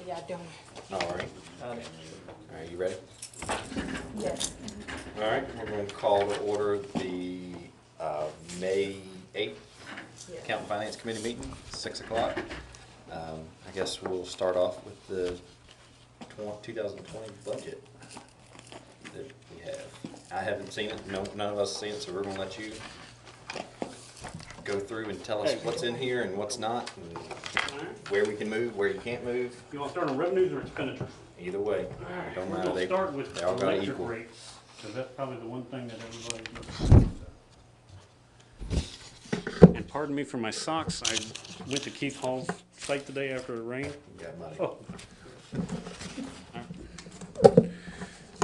Yeah, I don't. All right. All right, you ready? Yes. All right, we're going to call to order the May 8th Yes. Accounting and Finance Committee meeting, 6 o'clock. I guess we'll start off with the 2020 budget that we have. I haven't seen it, no, none of us have seen it, so we're gonna let you go through and tell us what's in here and what's not, and where we can move, where you can't move, You want to start on revenues or expenditures? either way. Don't We're matter, going to start with they all got electric equal. rates, because that's probably the one thing that everybody looks. And pardon me for my socks, I went to Keith Hall's site today after it rained. You got money. Oh.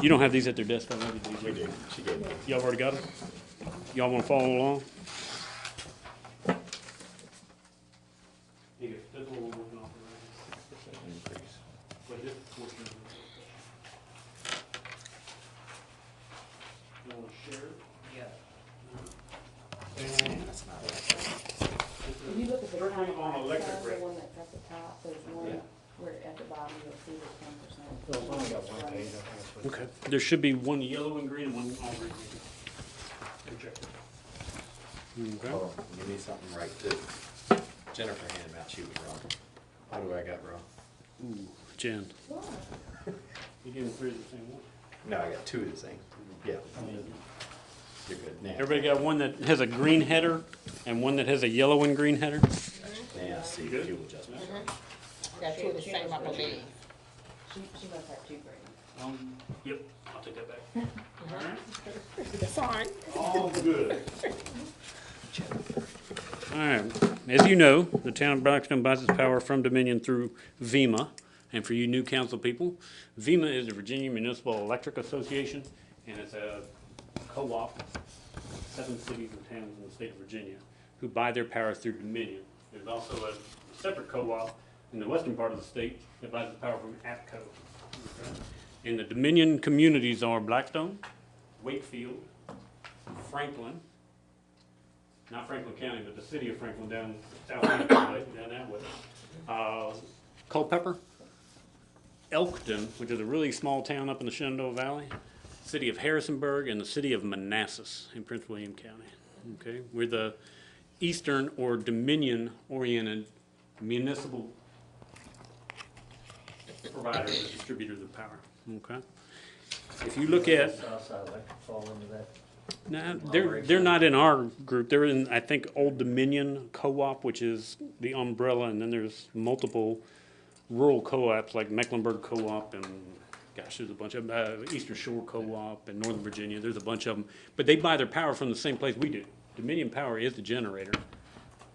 You don't have these at their desk, I know these. We do, she gave me. Y'all already got them? Y'all want to follow along? Here, this one we're working off of right Increase. here. But this portion of it. You want to share it? That's not right. If you look at the Working county on electric side, the rate. one that's at the top, there's one Yeah. where at the bottom you'll see the 10%. Well, it's only got one page, I think. Okay, there should be one yellow and green and one all green. Projected. Okay. Hold on, give me something right too. Jennifer handed out, she was wrong. What do I got wrong? Ooh, Jen, What? you gave me three of the same one. No, I got two of the same. Yeah. You're good now. Everybody got one that has a green header and one that has a yellow and green header? Now I see Good. fuel adjustment. Got two of the same, I believe. She must have two grades. Yep, I'll take that back. Alright. That's fine. All good. Alright, as you know, the town of Blackstone buys its power from Dominion through VEMA. And for you new council people, VEMA is the Virginia Municipal Electric Association, and it's a co-op, 7 cities and towns in the state of Virginia, who buy their power through Dominion. There's also a separate co-op in the western part of the state that buys the power from APCO. Okay? And the Dominion communities are Blackstone, Wakefield, Franklin, not Franklin County, but the city of Franklin down south, down that way. Culpeper, Elkton, which is a really small town up in the Shenandoah Valley, city of Harrisonburg, and the city of Manassas in Prince William County. Okay, we're the eastern or Dominion-oriented municipal providers and distributors of power. Okay, if you look at Southside Electric fall into that. no, they're not in our group. They're in, I think, Old Dominion Co-op, which is the umbrella, and then there's multiple rural co-ops like Mecklenburg Co-op and, gosh, there's a bunch of Eastern Shore Co-op and Northern Virginia. There's a bunch of them, but they buy their power from the same place we do. Dominion Power is the generator.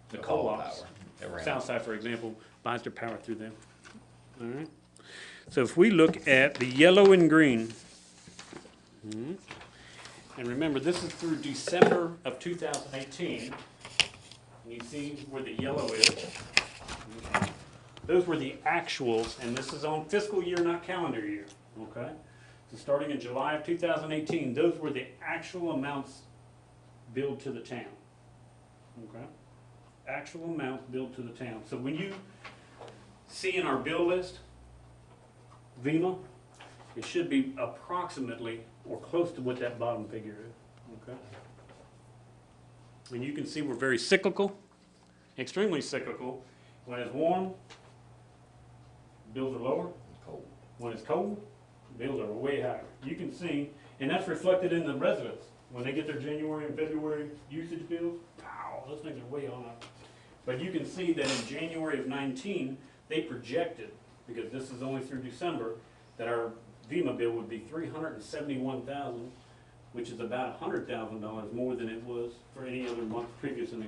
The All co-ops, power around. Southside, for example, buys their power through them. All right. So if we look at the yellow and green. And remember, this is through December of 2018. And you see where the yellow is. Those were the actuals, and this is on fiscal year, not calendar year, okay? So starting in July of 2018, those were the actual amounts billed to the town, okay? Actual amounts billed to the town. So when you see in our bill list, VEMA, it should be approximately or close to what that bottom figure is, okay? And you can see we're very cyclical, extremely cyclical. When it's warm, bills are lower. Cold. When it's cold, bills are way higher. You can see, and that's reflected in the residents. When they get their January and February usage bills, wow, those things are way on up. But you can see that in January of 19, they projected, because this is only through December, that our VEMA bill would be $371,000, which is about $100,000 more than it was for any other month previous in the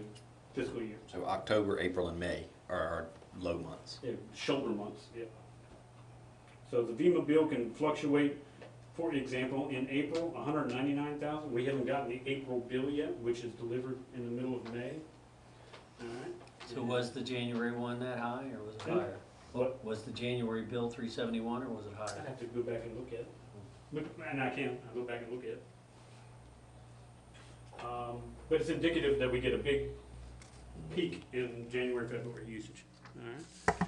fiscal year. So October, April, and May are our low months. Yeah, shoulder months, yeah. So the VEMA bill can fluctuate, for example, in April, $199,000. We haven't gotten the April bill yet, which is delivered in the middle of May. All right. So was the January one that high, or was it Yeah. higher? What? Was the January bill 371, or was it I higher? have to go back and look at it. And I can, I'll go back and look at it. But it's indicative that we get a big peak in January, February usage. All right.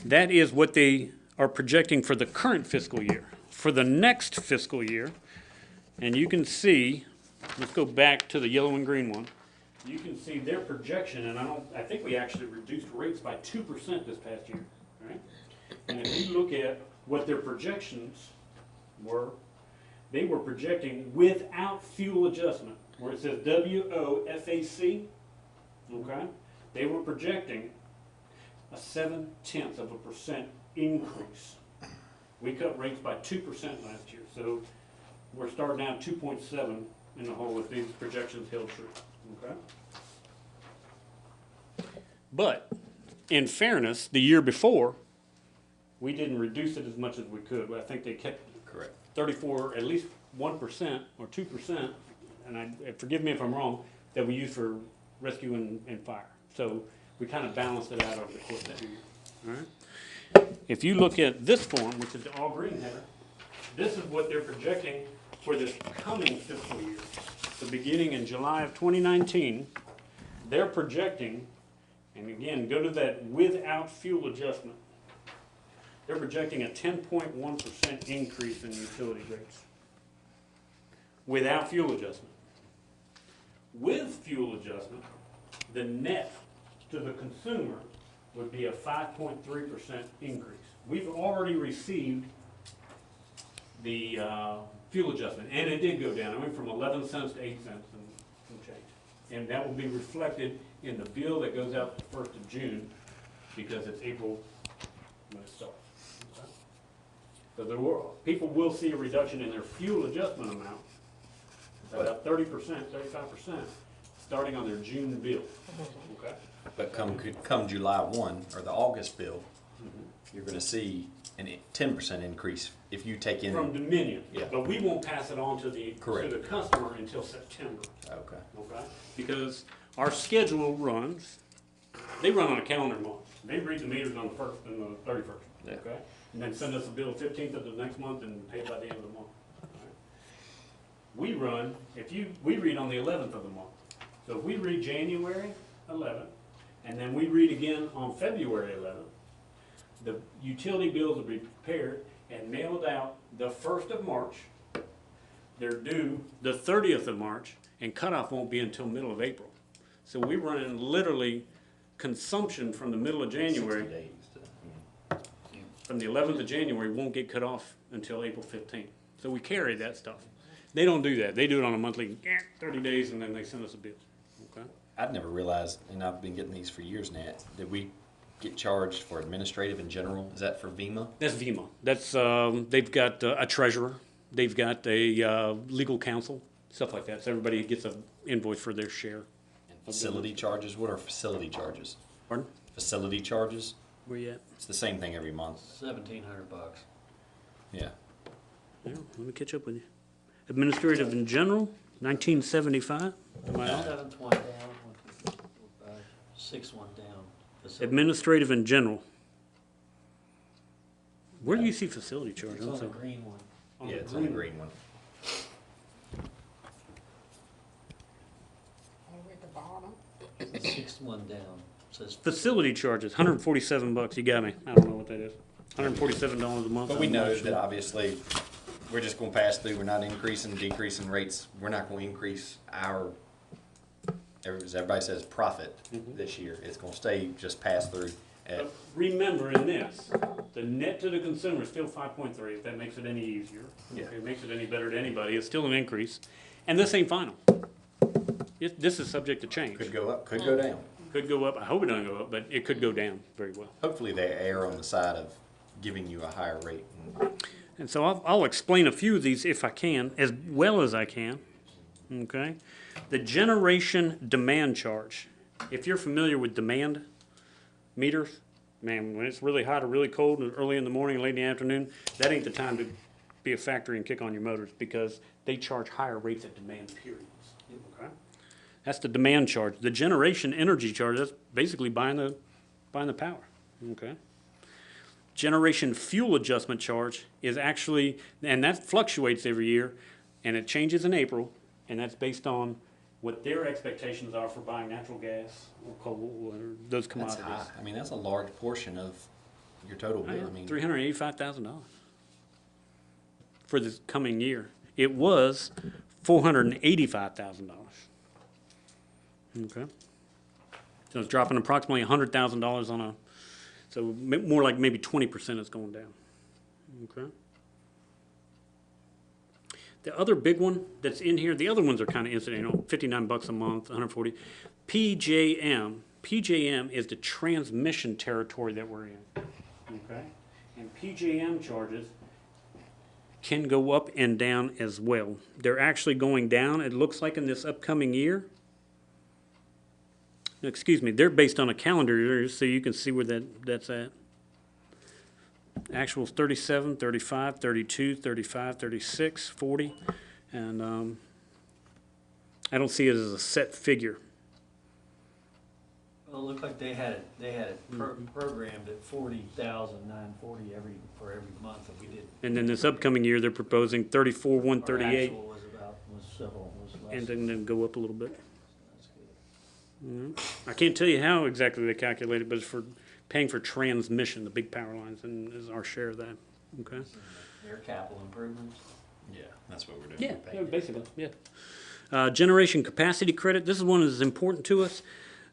That is what they are projecting for the current fiscal year. For the next fiscal year, and you can see, let's go back to the yellow and green one. You can see their projection, and I think we actually reduced rates by 2% this past year, right? And if you look at what their projections were, they were projecting without fuel adjustment, where it says WOFAC, okay? They were projecting a 0.7% increase. We cut rates by 2% last year, so we're starting out 2.7 in the hole if these projections held true, okay? But in fairness, the year before, we didn't reduce it as much as we could. I think they kept Correct. 34, at least 1% or 2%, and forgive me if I'm wrong, that we use for rescue and fire. So we kind of balanced it out over the course of that year. All right. If you look at this form, which is the all green header, this is what they're projecting for this coming fiscal year. So beginning in July of 2019, they're projecting, and again, go to that without fuel adjustment. They're projecting a 10.1% increase in utility rates without fuel adjustment. With fuel adjustment, the net to the consumer would be a 5.3% increase. We've already received the fuel adjustment, and it did go down. It went from 11 cents to 8 cents and some change. And that will be reflected in the bill that goes out the 1st of June, because it's April when it starts. Okay? So people will see a reduction in their fuel adjustment amount, about 30%, 35%, starting on their June bill. Okay? But come July 1, or the August bill, you're gonna see a 10% increase if you take in. From Dominion, Yeah. but we won't pass it on to the Correct. customer until September, Okay. okay? Because our schedule runs, they run on a calendar month. They read the meters on the 1st and the 31st, Yeah. okay? And then send us a bill 15th of the next month and pay by the end of the month. All right? We run, we read on the 11th of the month. So if we read January 11th, and then we read again on February 11th, the utility bills will be prepared and mailed out the 1st of March. They're due the 30th of March, and cutoff won't be until middle of April. So we run in literally consumption from the middle of 60 January, days to- from the 11th of January, won't get cut off until April 15th. So we carry that stuff. They don't do that. They do it on a monthly, 30 days, and then they send us a bill, okay? I'd never realized, and I've been getting these for years now, that we get charged for administrative in general. Is that for VEMA? That's VEMA. That's, they've got a treasurer, they've got a legal counsel, stuff like that. So everybody gets an invoice for their share. And facility charges? What are facility charges? Pardon? Facility charges? Where you at? It's the same thing every month. $1,700. Yeah. Yeah, let me catch up with you. Administrative in general, 1975. Am I off? 7th one down, 1, 2, 3, 4, 5, 6th one down. Facility. Administrative in general. Where do you see facility charges? It's I'm on the sorry. green one. Yeah, it's on the green one. Over at the bottom. The 6th one down says. Facility charges, $147. You got me. I don't know what that is. $147 a month. But we I'm not know sure. that obviously, we're just gonna pass through, we're not increasing, decreasing rates, we're not gonna increase our, as everybody says, profit this year. It's gonna stay just pass through at, But remember in this, the net to the consumer is still 5.3, if that makes it any easier. Yeah. If it makes it any better to anybody, it's still an increase. And this ain't final. This is subject to change. could go up, could go down. Could go up, I hope it doesn't go up, but it could go down very well. Hopefully they err on the side of giving you a higher rate. And so I'll explain a few of these if I can, as well as I can, okay? The generation demand charge. If you're familiar with demand meters, man, when it's really hot or really cold, and early in the morning, late in the afternoon, that ain't the time to be a factory and kick on your motors, because they charge higher rates at demand periods, okay? That's the demand charge. The generation energy charge, that's basically buying the power, okay? Generation fuel adjustment charge is actually, and that fluctuates every year, and it changes in April, and that's based on what their expectations are for buying natural gas or coal or those That's commodities. high. I mean, that's a large portion of your total bill, I mean. $385,000 for this coming year. It was $485,000. Okay. So it's dropping approximately $100,000 on a, so more like maybe 20% is going down. Okay. The other big one that's in here, the other ones are kind of incidental, 59 bucks a month, 140. PJM. PJM is the transmission territory that we're in. Okay? And PJM charges can go up and down as well. They're actually going down, it looks like, in this upcoming year. No, excuse me, they're based on a calendar year, so you can see where that's at. Actual's 37, 35, 32, 35, 36, 40, and I don't see it as a set figure. Well, it looked like they had it programmed at 40,940 for every month that we did. And then this upcoming year, they're proposing 34, Our 138, actual was less. and then go up a little bit. That's good. I can't tell you how exactly they calculate it, but it's for paying for transmission, the big power lines, and is our share of that, okay? Their capital improvements. Yeah, that's what we're doing. Yeah, We're paying. basically, yeah. Generation capacity credit, this is one that's important to us.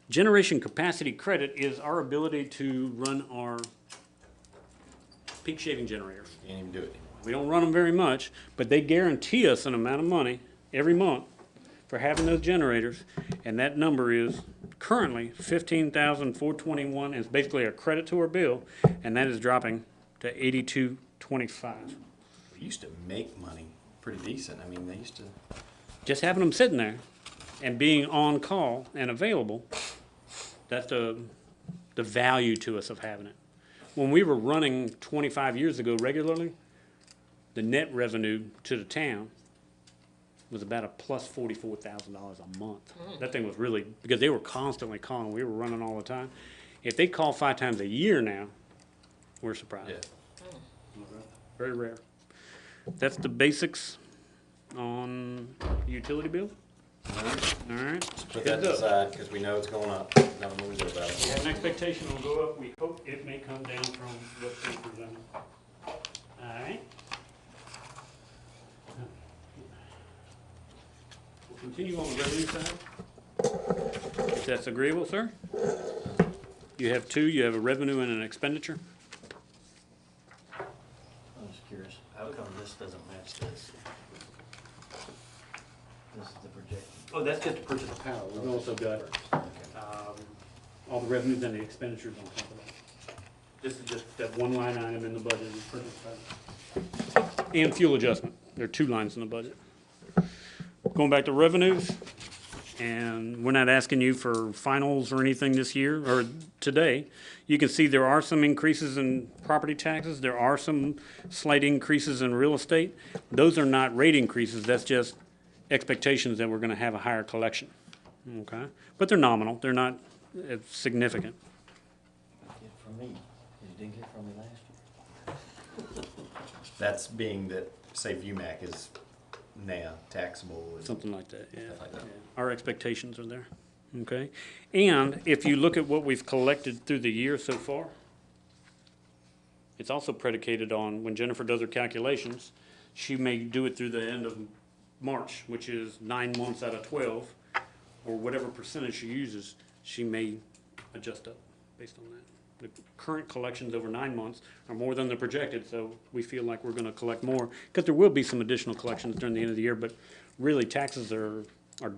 Generation capacity credit is our ability to run our peak shaving generators. Can't even do it anymore. We don't run them very much, but they guarantee us an amount of money every month for having those generators, and that number is currently $15,421, and it's basically a credit to our bill, and that is dropping to $82.25. We used to make money pretty decent. I mean, they used to. Just having them sitting there and being on call and available, that's the value to us of having it. When we were running 25 years ago regularly, the net revenue to the town was about a plus $44,000 a month. That thing was really, because they were constantly calling, we were running all the time. If they call 5 times a year now, we're surprised. Yeah. Very rare. That's the basics on utility bill. All right. Put that Heads up. aside because we know it's going up. Nothing we can do about We have it. an expectation it'll go up. We hope it may come down from what's being presented. All right. We'll continue on the revenue side. If that's agreeable, sir. You have two. You have a revenue and an expenditure. I'm just curious, how come this doesn't match this? This is the projected. Oh, that's just the purchase of power. We've also got all the revenues and the expenditures on top of that. This is just that one line item in the budget is purchase of power. And fuel adjustment. There are 2 lines in the budget. Going back to revenues, and we're not asking you for finals or anything this year or today. You can see there are some increases in property taxes. There are some slight increases in real estate. Those are not rate increases. That's just expectations that we're going to have a higher collection. Okay? But they're nominal. They're not significant. Get from me, you didn't get from me last year. That's being that, say, VMAC is now taxable. And Something like that, yeah. Stuff like that. Yeah. Our expectations are there, okay? And if you look at what we've collected through the year so far, it's also predicated on, when Jennifer does her calculations, she may do it through the end of March, which is 9 months out of 12, or whatever percentage she uses, she may adjust up based on that. The current collections over 9 months are more than the projected, so we feel like we're gonna collect more, because there will be some additional collections during the end of the year, but really taxes are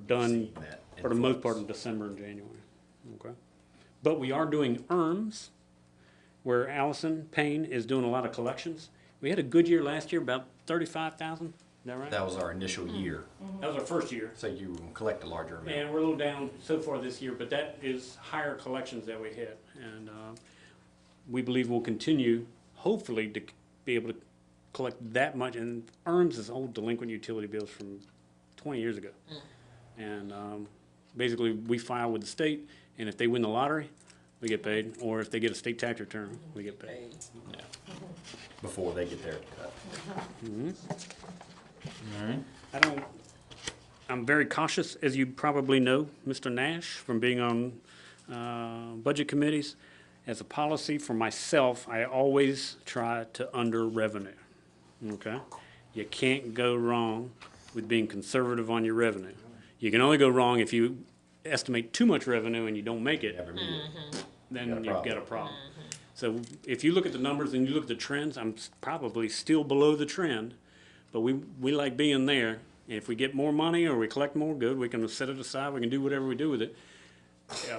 done Seeing that for the most part in influx. December and January, okay? But we are doing ERMs, where Allison Payne is doing a lot of collections. We had a good year last year, about 35,000, is that right? That was our initial year. That was our first year. So you collect a larger amount. And we're a little down so far this year, but that is higher collections that we hit. And we believe we'll continue, hopefully, to be able to collect that much. And ERMS is old delinquent utility bills from 20 years ago. And basically, we file with the state, and if they win the lottery, we get paid. Or if they get a state tax return, we get paid. Yeah. Before they get their cut. I'm very cautious, as you probably know, Mr. Nash, from being on budget committees. as a policy for myself, I always try to under revenue, okay? You can't go wrong with being conservative on your revenue. You can only go wrong if you estimate too much revenue and you don't make it, Every meeting. then Got a you've got problem. a problem. So if you look at the numbers and you look at the trends, I'm probably still below the trend, but we like being there. And if we get more money or we collect more, good, we can set it aside, we can do whatever we do with it.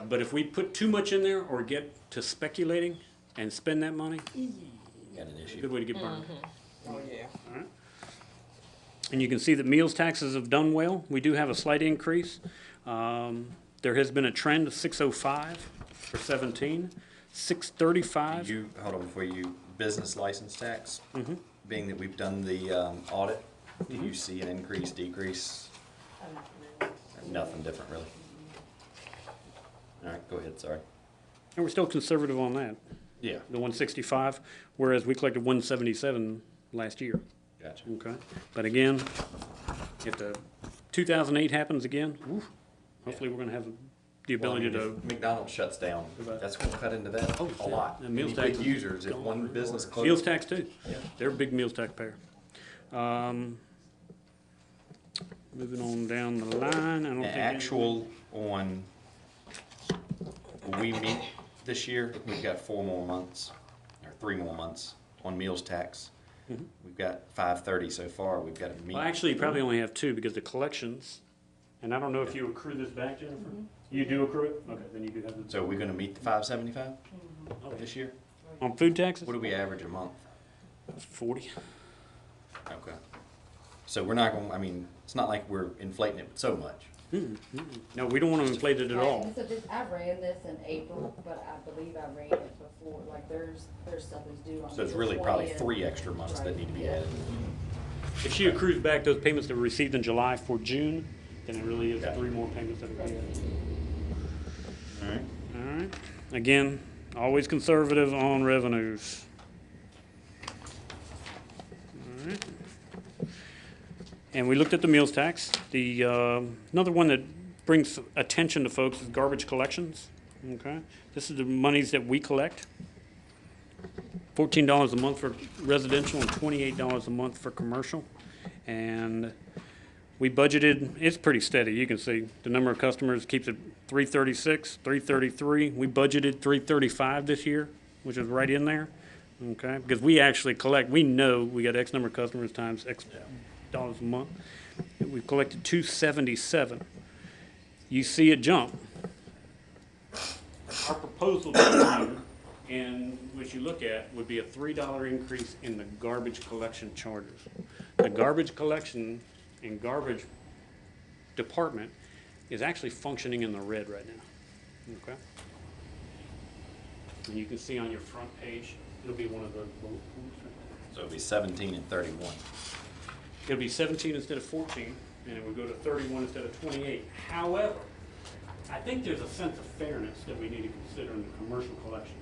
But if we put too much in there or get to speculating and spend that money, Got an issue. good way to get burned. Oh, yeah. And you can see that meals taxes have done well. We do have a slight increase. There has been a trend of 605 for 17, 635. Hold on, before you, business license tax, Mm-hmm. being that we've done the audit, do you see an increase, decrease? Nothing different, really? All right, go ahead, sorry. And we're still conservative on that, Yeah. the 165, whereas we collected 177 last year. Gotcha. Okay, but again, if the 2008 happens again, hopefully we're gonna have the Well, I ability mean, to, if McDonald's shuts down, Right. that's gonna cut into that a lot. and meals Any big tax is users, if gone. one business closes. meals tax too. Yeah. They're a big meals tax payer. Moving on down the line, I don't The think. actual on, when we meet this year, we've got 4 more months, or 3 more months on meals tax. We've got 5:30 so far, we've got to meet. Well, actually, you probably only have 2 because the collections, and I don't know if you accrue this back, Jennifer? You do accrue it? Okay, then you do have the, So we're gonna meet the 575 oh, this year? on food taxes? What do we average a month? 40. Okay. So we're not gonna, I mean, it's not like we're inflating it so much. No, we don't want to inflate it at all. So this, I ran this in April, but I believe I ran it before, like there's stuff that's due on. So it's the really probably 20th. 3 extra months that need to be added. If she accrues back those payments that were received in July for June, then it really is Yeah. 3 more payments that are paid. All right. All right. Again, always conservative on revenues. All right. And we looked at the meals tax. The, another one that brings attention to folks is garbage collections, okay? This is the monies that we collect. $14 a month for residential and $28 a month for commercial. And we budgeted, it's pretty steady. You can see the number of customers keeps it 336, 333. We budgeted 335 this year, which is right in there, okay? Because we actually collect, we know we got X number of customers times X dollars a month. We've collected 277. You see it jump. Our proposal to you, and which you look at, would be a $3 increase in the garbage collection charges. The garbage collection and garbage department is actually functioning in the red right now, okay? And you can see on your front page, it'll be one of the bullet points right there. So it'll be 17 and 31. It'll be 17 instead of 14, and it would go to 31 instead of 28. However, I think there's a sense of fairness that we need to consider in the commercial collections.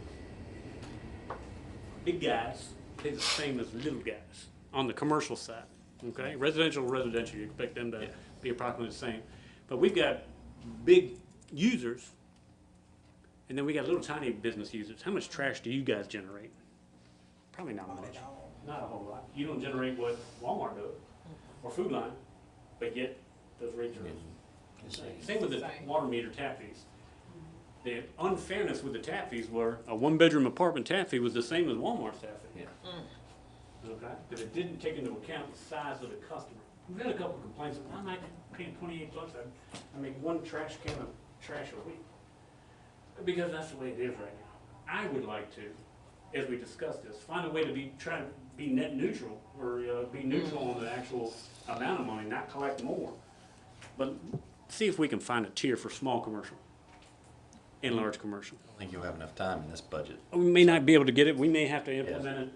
Big guys pay the same as little guys on the commercial side, okay? Residential, you expect them to be approximately the same. But we've got big users, and then we got little tiny business users. How much trash do you guys generate? Probably not much. Not a whole lot. You don't generate what Walmart does, or Food Line, but yet those rates are same with the water meter tap fees. The unfairness with the tap fees were a 1-bedroom apartment tap fee was the same as Walmart's tap fee. Okay, but it didn't take into account the size of the customer. We've had a couple complaints, I'm not paying $28, I make 1 trash can of trash a week. Because that's the way it is right now. I would like to, as we discuss this, find a way to try to be net neutral, or be neutral on the actual amount of money, not collect more. But see if we can find a tier for small commercial and large commercial. I don't think you'll have enough time in this budget. We may not be able to get it, we may have to implement it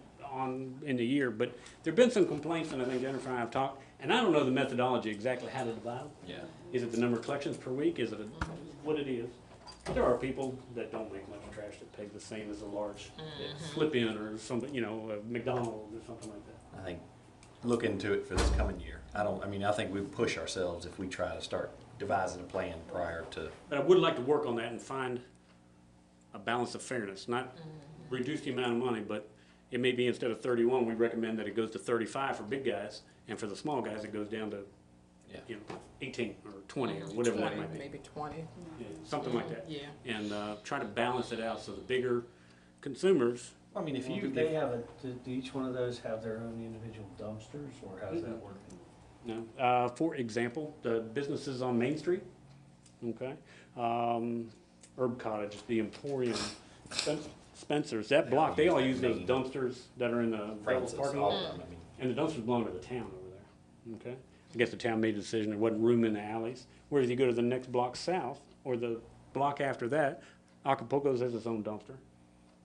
in the year, but there've been some complaints, and I think Jennifer and I have talked, and I don't know the methodology exactly how to divide them. Yeah. Is it the number of collections per week, is it what it is? But there are people that don't make much trash that pay the same as a large slip-in or something, a McDonald's or something like that. I think, look into it for this coming year. I think we push ourselves if we try to start devising a plan prior to, But I would like to work on that and find a balance of fairness, not reduce the amount of money, but it may be instead of 31, we recommend that it goes to 35 for big guys, and for the small guys, it goes down to, Yeah. 18 or 20 or whatever that might be. Maybe 20. Yeah, something like that. Yeah. And try to balance it out so the bigger consumers, I mean, if Well, you, do they have do each one of those have their own individual dumpsters, or how's that working? for example, the businesses on Main Street, okay? Herb Cottage, the Emporium, Spencer's, that block, they all use those dumpsters that are in the Bevel's Francis, parking all lot. of them, I mean, And the dumpsters belong to the town over there, okay? I guess the town made the decision, there wasn't room in the alleys. Whereas you go to the next block south, or the block after that, Acapulco's has its own dumpster.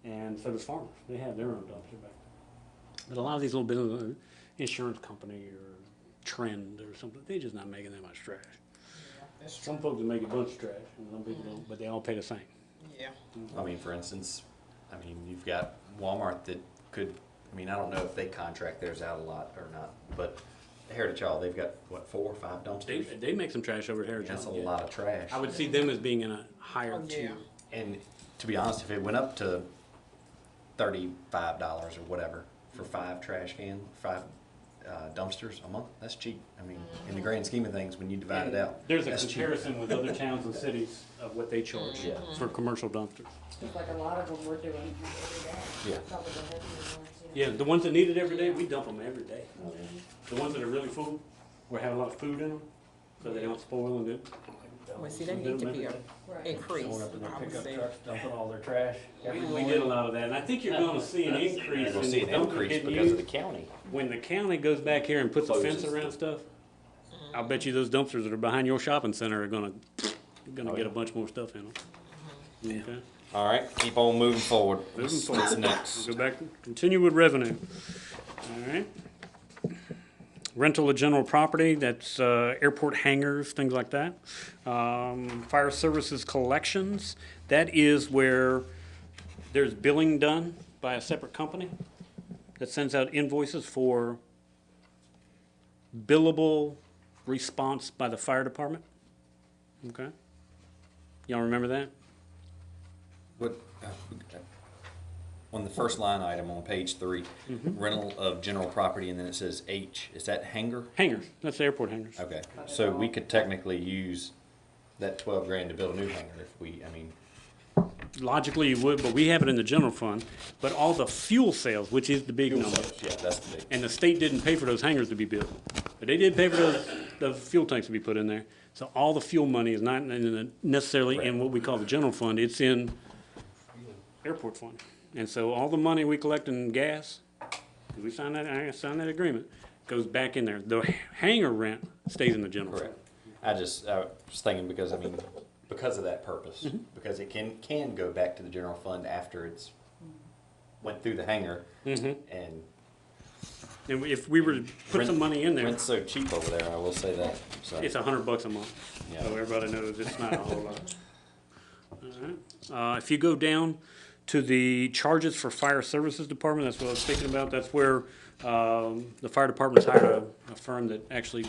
And so does Farmers, they have their own dumpster back there. But a lot of these little businesses, insurance company or Trend or something, they're just not making that much trash. That's true. Some folks make a bunch of trash, and some people don't, but they all pay the same. Yeah. I mean, for instance, I mean, you've got Walmart that could, I mean, I don't know if they contract theirs out a lot or not, but Heritage Hall, they've got, what, 4 or 5 They, dumpsters? they make some trash over at Heritage. That's a yeah. lot of trash. I would see them as being in a higher Oh, yeah. tier. And to be honest, if it went up to $35 or whatever for 5 trash cans, 5 dumpsters a month, that's cheap. I mean, in the grand scheme of things, when you divide it out, There's a that's cheap. comparison with other towns and cities of what they charge Yeah. for commercial dumpsters. Just like a lot of them we're doing every day. Yeah. Probably the heavier ones, you know. Yeah, the ones that need it every day, we dump them every day. The ones that are really full, or have a lot of food in them, so they don't spoil and it. Well, see, that need to be a Right. increase, Going up in their I would pickup say. trucks, dumping all their trash every We morning. did a lot of that, and I think you're gonna see an increase You'll in see the an dumpsters increase getting because of the used. county. When the county goes back here and puts a fence Closes. around stuff, I'll bet you those dumpsters that are behind your shopping center are gonna Oh, get yeah. a bunch more stuff in them. Okay? All right, keep on moving forward. Moving forward. What's next? Go back, continue with revenue. All right. Rental of general property, that's airport hangars, things like that. Fire services collections, that is where there's billing done by a separate company that sends out invoices for billable response by the fire department. Okay? Y'all remember that? What, on the first line item on page 3, rental of general property, and then it says H, is that hangar? Hangars, that's the airport hangars. Okay, so we could technically use that 12 grand to build a new hangar if we, I mean, Logically, you would, but we have it in the general fund. But all the fuel sales, which is the big fuel number, sales, yeah, that's the big. and the state didn't pay for those hangars to be built. But they did pay for the fuel tanks to be put in there. So all the fuel money is not necessarily in what we call the general fund, it's in airport fund. And so all the money we collect in gas, 'cause we signed that, I signed that agreement, goes back in there. The hangar rent stays in the general fund. Correct. I was thinking because, I mean, because of that purpose, because it can go back to the general fund after it's went through the hangar and And if we were to put some money in there, rent's so cheap over there, I will say that, so. it's $100 a month. Yeah. So everybody knows it's not a whole lot. All right. If you go down to the charges for fire services department, that's what I was thinking about, that's where, the fire department's hired a firm that actually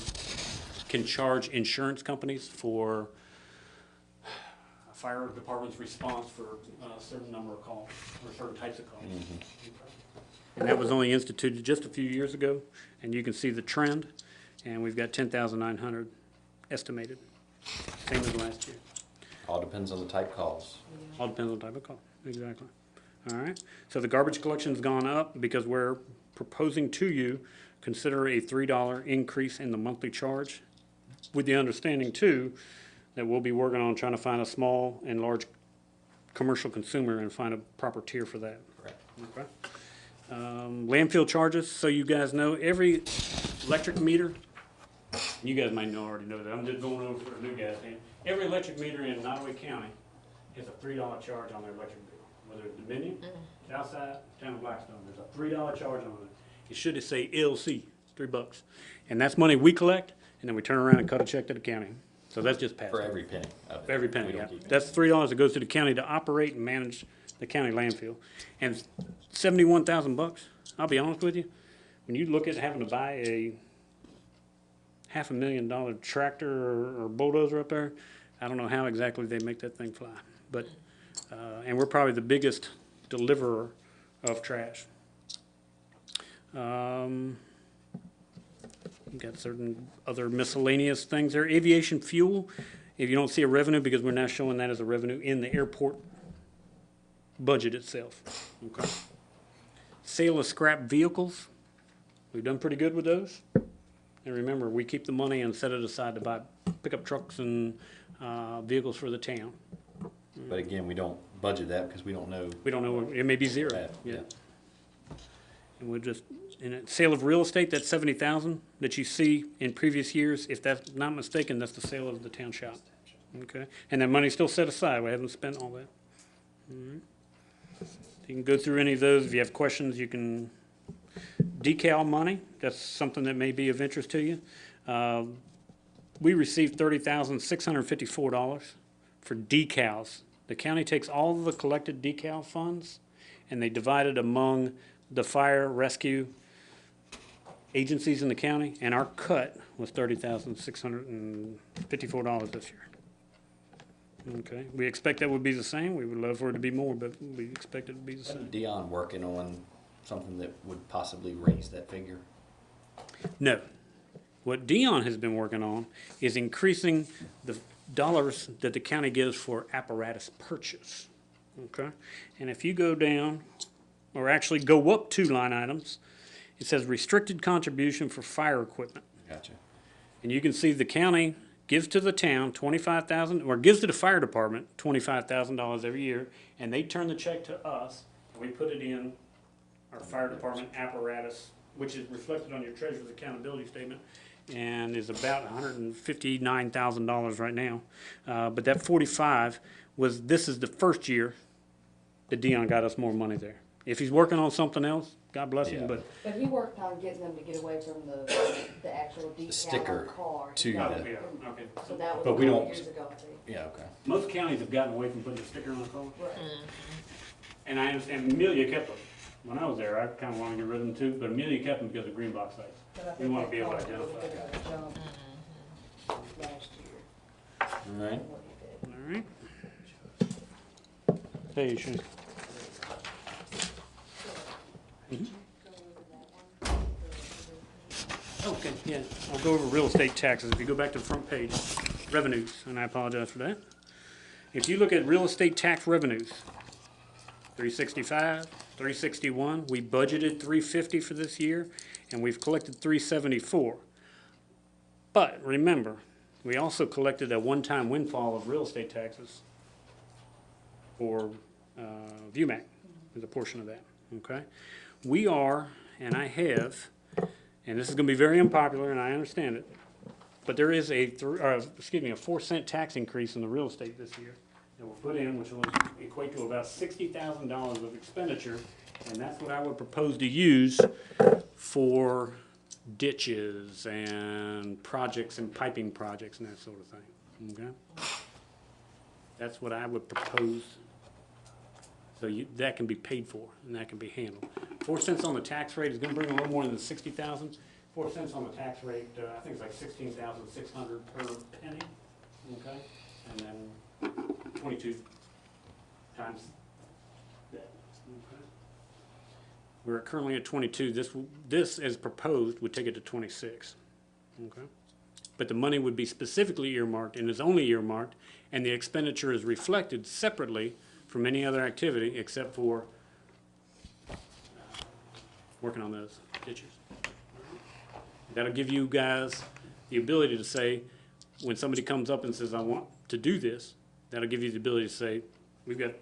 can charge insurance companies for a fire department's response for a certain number of calls, or certain types of calls. And that was only instituted just a few years ago, and you can see the trend, and we've got 10,900 estimated, same as last year. All depends on the type calls. All depends on the type of call, exactly. All right, so the garbage collection's gone up because we're proposing to you, consider a $3 increase in the monthly charge, with the understanding too, that we'll be working on trying to find a small and large commercial consumer and find a proper tier for that. Correct. Okay. Landfill charges, so you guys know, every electric meter, you guys might already know that, I'm just going over for the new guys, and every electric meter in Nottaway County is a $3 charge on their electric bill. Whether it's Dominion, Southside, Town of Blackstone, there's a $3 charge on it. It should say LC, $3. And that's money we collect, and then we turn around and cut a check to the county. So that's just passed. For every penny of it. For every penny, We don't yeah. keep it. That's $3 that goes to the county to operate and manage the county landfill. And 71,000 bucks, I'll be honest with you, when you look at having to buy a $500,000 tractor or bulldozer up there, I don't know how exactly they make that thing fly. But And we're probably the biggest deliverer of trash. We've got certain other miscellaneous things there. Aviation fuel, if you don't see a revenue, because we're now showing that as a revenue in the airport budget itself. Okay. Sale of scrap vehicles, we've done pretty good with those. And remember, we keep the money and set it aside to buy pickup trucks and vehicles for the town. But again, we don't budget that because we don't know. We don't know, it may be zero. that. Yeah. And we're just, in a sale of real estate, that 70,000 that you see in previous years, if that's not mistaken, that's the sale of the town shop. Okay, and that money's still set aside, we haven't spent all that. All right. You can go through any of those, if you have questions, you can, decal money, that's something that may be of interest to you. We received $30,654 for decals. The county takes all of the collected decal funds and they divide it among the fire rescue agencies in the county, and our cut was $30,654 this year. Okay, we expect that would be the same. We would love for it to be more, but we expect it to be the same. Dion working on something that would possibly raise that figure? No. What Dion has been working on is increasing the dollars that the county gives for apparatus purchase. Okay? And if you go down, or actually go up 2 line items, it says restricted contribution for fire equipment. Gotcha. And you can see the county gives to the town $25,000, or gives to the fire department $25,000 every year, and they turn the check to us, and we put it in our fire department apparatus, which is reflected on your treasurer's accountability statement, and is about $159,000 right now. But that 45 was, this is the first year that Dion got us more money there. If he's working on something else, God bless him, Yeah. but. But he worked on getting them to get away from the actual decal sticker on the car. to Oh, the- yeah, okay. So that was But a we couple don't- years ago, too. Yeah, okay. Most counties have gotten away from putting a sticker on the car, Right. and I understand Amelia kept them. When I was there, I kind of wanted to get rid of them too, but Amelia kept them because of green box sites. But I We think want to that be able to caused a little identify. bit of a jump last year. All right. What he did. All right. Hey, Shane. Okay, yeah, I'll go over real estate taxes. If you go back to the front page, revenues, and I apologize for that. If you look at real estate tax revenues, 365, 361, we budgeted 350 for this year, and we've collected 374. But remember, we also collected a one-time windfall of real estate taxes for VUMAC, is a portion of that, okay? We are, and I have, and this is gonna be very unpopular, and I understand it, but there is a 4-cent tax increase in the real estate this year that we'll put in, which will equate to about $60,000 of expenditure, and that's what I would propose to use for ditches and projects and piping projects and that sort of thing, okay? That's what I would propose. So that can be paid for, and that can be handled. 4 cents on the tax rate is gonna bring a little more than the 60,000. 4 cents on the tax rate, I think it's like 16,600 per penny, okay? And then 22 times that, okay? We're currently at 22. This, as proposed, would take it to 26, okay? But the money would be specifically earmarked and is only earmarked, and the expenditure is reflected separately from any other activity except for working on those ditches. That'll give you guys the ability to say, when somebody comes up and says, I want to do this, that'll give you the ability to say, we've got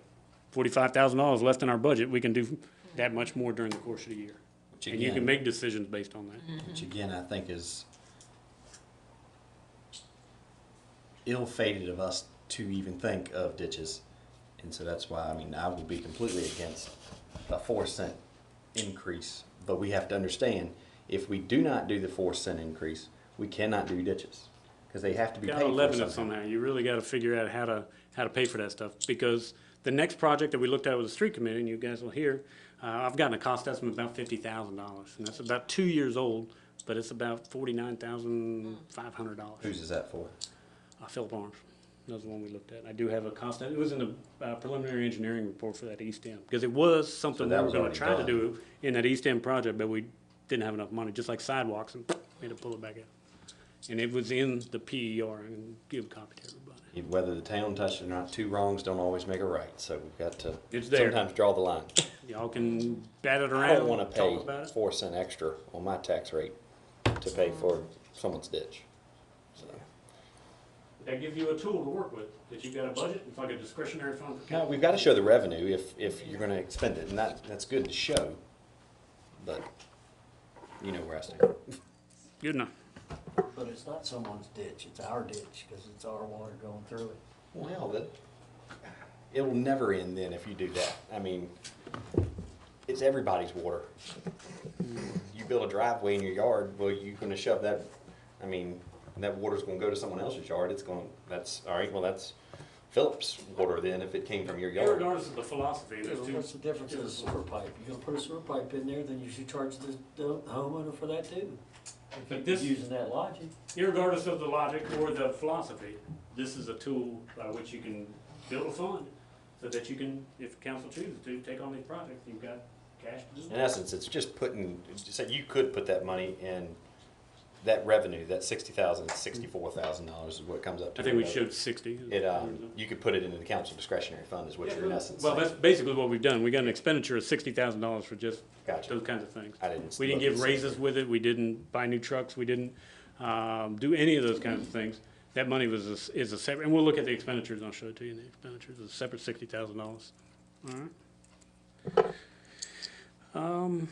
$45,000 left in our budget, we can do that much more during the course of the year. Which And you can again- make decisions based on that. Which again, I think is ill-fated of us to even think of ditches. And so that's why, I mean, I would be completely against a 4-cent increase. But we have to understand, if we do not do the 4-cent increase, we cannot do ditches. Because they have to be paid Gotta for leaven it somehow. somehow. You really gotta figure out how to pay for that stuff. Because the next project that we looked at with the street committee, and you guys will hear, I've gotten a cost estimate of about $50,000. And that's about 2 years old, but it's about $49,500. Whose is that for? Philip Arms. That was the one we looked at. I do have a constant, it was in the preliminary engineering report for that East End, because it was something So we that were was gonna already try to done. do in that East End project, but we didn't have enough money, just like sidewalks, and we had to pull it back out. And it was in the PER, and give a copy to everybody. Whether the town touched it or not, two wrongs don't always make a right, so we've got to It's there. sometimes draw the line. Y'all can bat it I around, don't wanna talk pay about it. 4 cents extra on my tax rate to pay for someone's ditch. So, That gives you a tool to work with, that you've got a budget, it's like a discretionary fund for now, council. we've gotta show the revenue if you're gonna expend it, and that's good to show, but you know where I stand. Good enough. But it's not someone's ditch, it's our ditch, cause it's our water going through it. Well, it'll never end then if you do that. I mean, it's everybody's water. You build a driveway in your yard, well, you're gonna shove that, I mean, that water's gonna go to someone else's yard, that's, all right, well, that's Phillips' water then if it came from your yard. Regardless of the philosophy, there's two. What's the difference in a sewer pipe? You're gonna put a sewer pipe in there, then you should charge the homeowner for that too. But this, Using that logic. irregardless of the logic or the philosophy, this is a tool by which you can build a fund so that you can, if council chooses to, take on these projects, you've got cash to do In it. essence, it's just so you could put that money in that revenue, that $60,000, $64,000 is what it comes up to. I think we showed 60. You could put it into the council discretionary fund is what you're in essence Well, saying. that's basically what we've done. We got an expenditure of $60,000 for just Gotcha. those kinds of things. I didn't We didn't look give and see. raises with it, we didn't buy new trucks, we didn't, do any of those kinds of things. That money is a separate, and we'll look at the expenditures, I'll show it to you, the expenditures, a separate $60,000. All right.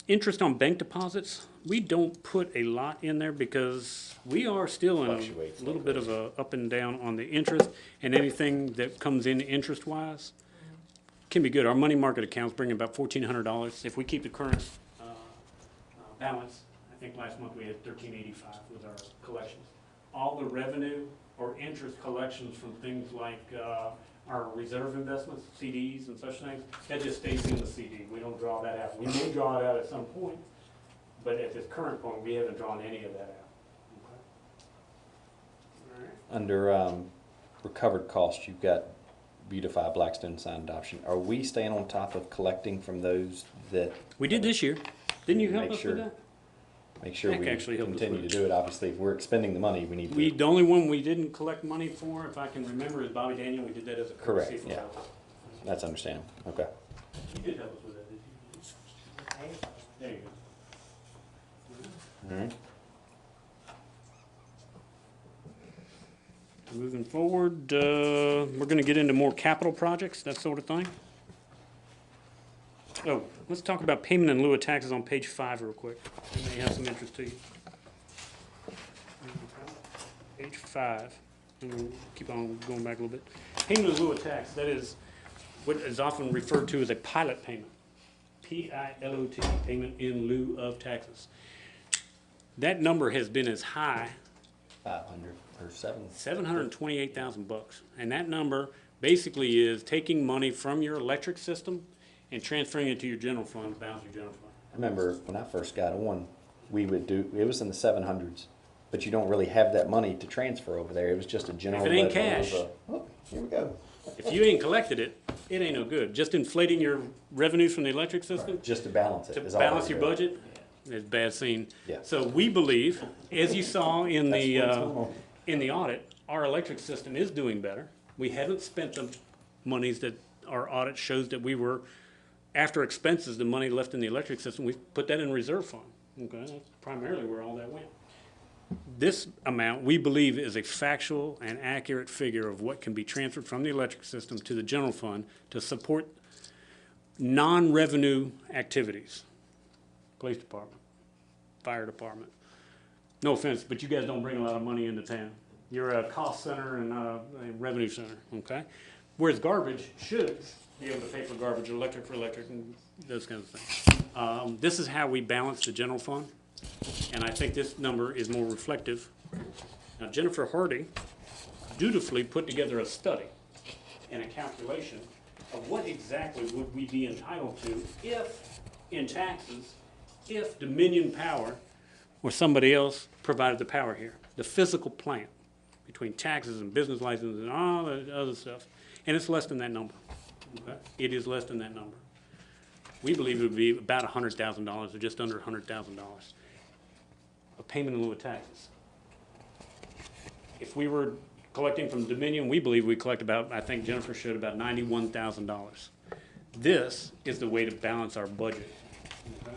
Interest on bank deposits, we don't put a lot in there because we are still in Fluctuates a little like bit of a up and down on the interest, and anything that comes in interest-wise can be good. Our money market accounts bring about $1,400. If we keep the current balance, I think last month we had $1,385 with our collections. All the revenue or interest collections from things like our reserve investments, CDs and such things, that just stays in the CD. We don't draw that out. We may draw it out at some point, but at this current point, we haven't drawn any of that out. Okay? All right. Under recovered costs, you've got Beautify, Blackstone, Sign Adoption. Are we staying on top of collecting from those that? We did this year. Didn't you help Make us sure- with that? Make sure Heck, we actually helped us continue with to do it. Obviously, if we're expending the money, we need to. The only one we didn't collect money for, if I can remember, is Bobby Daniel. We did that as a courtesy Correct, for yeah. us. That's understandable. Okay. You did help us with that, didn't you? There you go. All right. Moving forward, we're gonna get into more capital projects, that sort of thing. Oh, let's talk about payment in lieu of taxes on page 5 real quick. It may have some interest to you. Page 5, and we'll keep on going back a little bit. Payment in lieu of tax, that is what is often referred to as a pilot payment. P-I-L-O-T, payment in lieu of taxes. That number has been as high 500 or 7. $728,000, and that number basically is taking money from your electric system and transferring it to your general fund, balance your general fund. I remember when I first got on, we would do, it was in the 700s, but you don't really have that money to transfer over there. It was just a general. If it ain't ledger of cash. oh, here we go. If you ain't collected it, it ain't no good. Just inflating your revenues from the electric system Just to balance it. to is all balance we're your doing. budget is bad scene. Yeah. So we believe, as you saw in That's the, what's going on. in the audit, our electric system is doing better. We haven't spent the monies that our audit shows that we were, after expenses, the money left in the electric system, we put that in reserve fund. Okay, that's primarily where all that went. This amount, we believe, is a factual and accurate figure of what can be transferred from the electric system to the general fund to support non-revenue activities. Police department, fire department. No offense, but you guys don't bring a lot of money into town. You're a cost center and not a revenue center, okay? Whereas garbage should be able to pay for garbage, electric for electric, and those kinds of things. This is how we balance the general fund, and I think this number is more reflective. Now, Jennifer Hardy dutifully put together a study and a calculation of what exactly would we be entitled to if, in taxes, if Dominion Power or somebody else provided the power here, the physical plant. between taxes and business licenses and all the other stuff. And it's less than that number. Okay? It is less than that number. We believe it would be about $100,000 or just under $100,000. A payment in lieu of taxes. If we were collecting from Dominion, we believe we collect about, I think Jennifer showed, about $91,000. This is the way to balance our budget. Okay?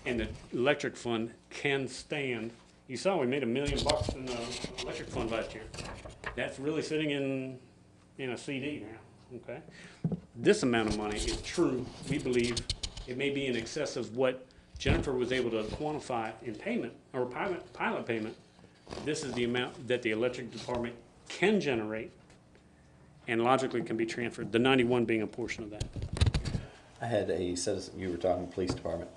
And the electric fund can stand. You saw we made $1 million in the electric fund last year. That's really sitting in a CD now, okay? This amount of money is true. We believe it may be in excess of what Jennifer was able to quantify in payment, or pilot payment. This is the amount that the electric department can generate and logically can be transferred, the 91 being a portion of that. I had a citizen, you were talking police department,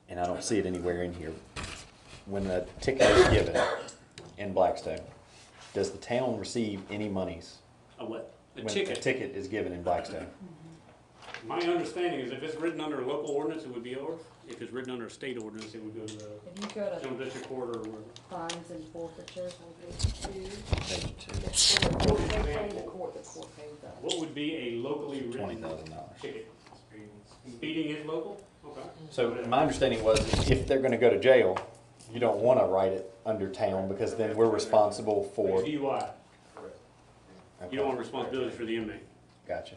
and I don't see it anywhere in here. When a ticket is given in Blackstone, does the town receive any monies? A what? A When a ticket. ticket is given in Blackstone? My understanding is if it's written under a local ordinance, it would be ours. If it's written under a state ordinance, it would go to the If you go to General District Court or wherever. fines and forfeitures, we'll get to, Page two, they pay the court pays that. What would be a locally written $20,000. ticket? Speeding is local? Okay. So my understanding was if they're gonna go to jail, you don't wanna write it under town because then we're responsible for. Like DUI. You don't want responsibility for the inmate. Gotcha.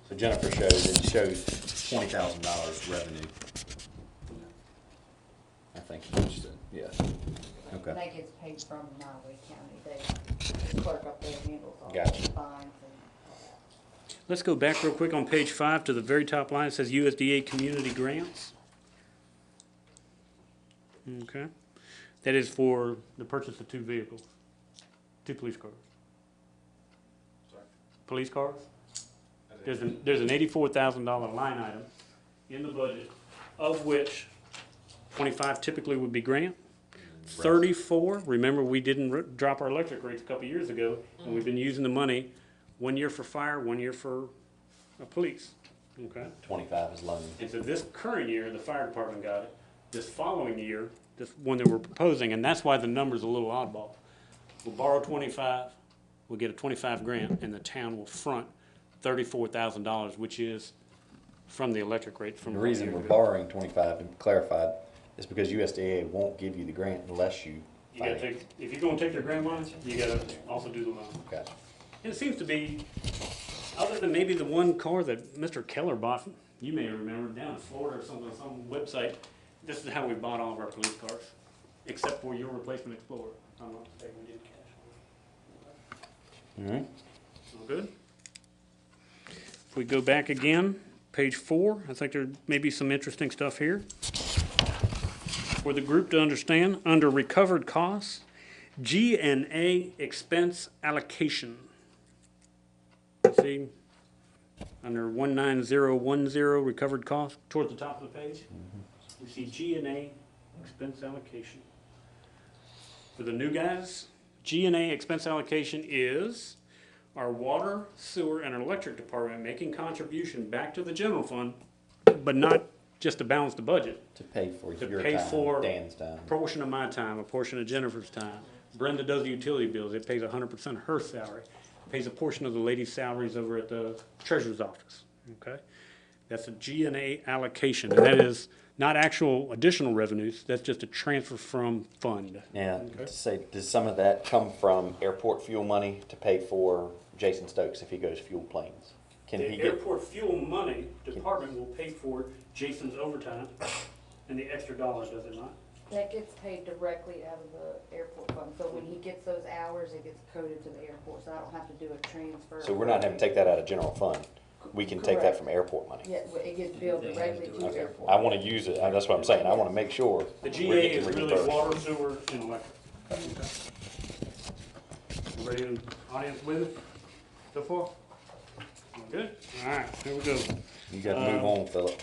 So Jennifer shows $20,000 revenue. I think, yeah. And Okay. that gets paid from Nottaway County, the clerk up there handles all the Gotcha. fines and all that. Let's go back real quick on page 5 to the very top line. It says USDA community grants. Okay. That is for the purchase of 2 vehicles, 2 police cars. Police cars? There's an $84,000 line item in the budget, of which 25 typically would be grant. 34, remember we didn't drop our electric rates a couple years ago, and we've been using the money 1 year for fire, 1 year for police. Okay? 25 is loan. And so this current year, the fire department got it. This following year, this one that we're proposing, and that's why the number's a little oddball. We'll borrow 25, we'll get a 25 grant, and the town will front $34,000, which is from the electric rate from. The reason we're borrowing 25, and clarified, is because USDA won't give you the grant unless you You gotta finance. take, if you're gonna take their grant loan, you gotta also do the loan. Gotcha. And it seems to be, other than maybe the one car that Mr. Keller bought, you may remember, down in Florida or something, some website, this is how we bought all of our police cars, except for your replacement Explorer. I'm not mistaken, we did cash. All right. All good? If we go back again, page 4, I think there may be some interesting stuff here. For the group to understand, under recovered costs, G&A expense allocation. See, under 19010, recovered costs, toward the top of the page, we see G&A expense allocation. For the new guys, G&A expense allocation is our water, sewer, and our electric department making contribution back to the general fund, but not just to balance the budget. To pay for To your pay time, for Dan's time. a portion of my time, a portion of Jennifer's time. Brenda does the utility bills. It pays 100% of her salary. It pays a portion of the ladies' salaries over at the treasurer's office, okay? That's a G&A allocation, and that is not actual additional revenues. That's just a transfer from fund. Now, Okay. to say, does some of that come from airport fuel money to pay for Jason Stokes if he goes fuel planes? Can The he get, airport fuel money department will pay for Jason's overtime and the extra dollars, does it not? That gets paid directly out of the airport fund, so when he gets those hours, it gets coded to the airport, so I don't have to do a transfer. so we're not having to take that out of general fund? We can take that Correct. from airport money? Yeah, well, it gets billed directly to the Okay, airport. I wanna use it, that's what I'm saying, I wanna make sure. The we're GA getting is really reimbursed. water, sewer, and electric. Everybody in the audience with it so far? All good? All right, here we go. You gotta move on, Philip.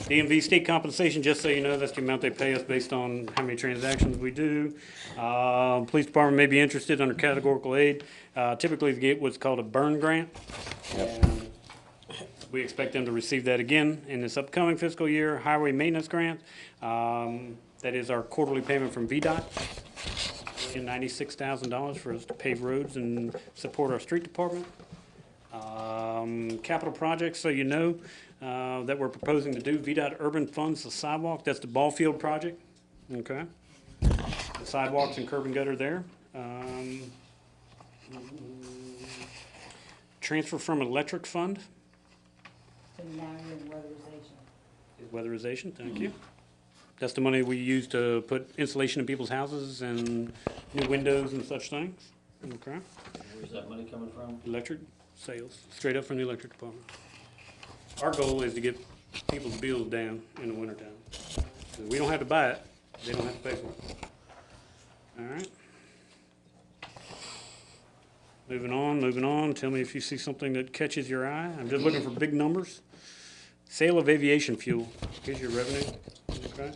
DMV state compensation, just so you know, that's the amount they pay us based on how many transactions we do. Police department may be interested under categorical aid. Typically, they get what's called a burn grant. Yep. And we expect them to receive that again in this upcoming fiscal year. Highway maintenance grant, that is our quarterly payment from VDOT. asking $96,000 for us to pave roads and support our street department. Capital projects, so you know, that we're proposing to do, VDOT Urban Funds, the sidewalk, that's the ball field project, okay? The sidewalks and curb and gutter there. Transfer from electric fund So now you're in weatherization. is weatherization, thank you. That's the money we use to put insulation in people's houses and new windows and such things, okay? Where's that money coming from? Electric sales, straight up from the electric department. Our goal is to get people's bills down in the wintertime. We don't have to buy it, they don't have to pay for it. All right. Moving on, tell me if you see something that catches your eye. I'm just looking for big numbers. Sale of aviation fuel, here's your revenue, okay?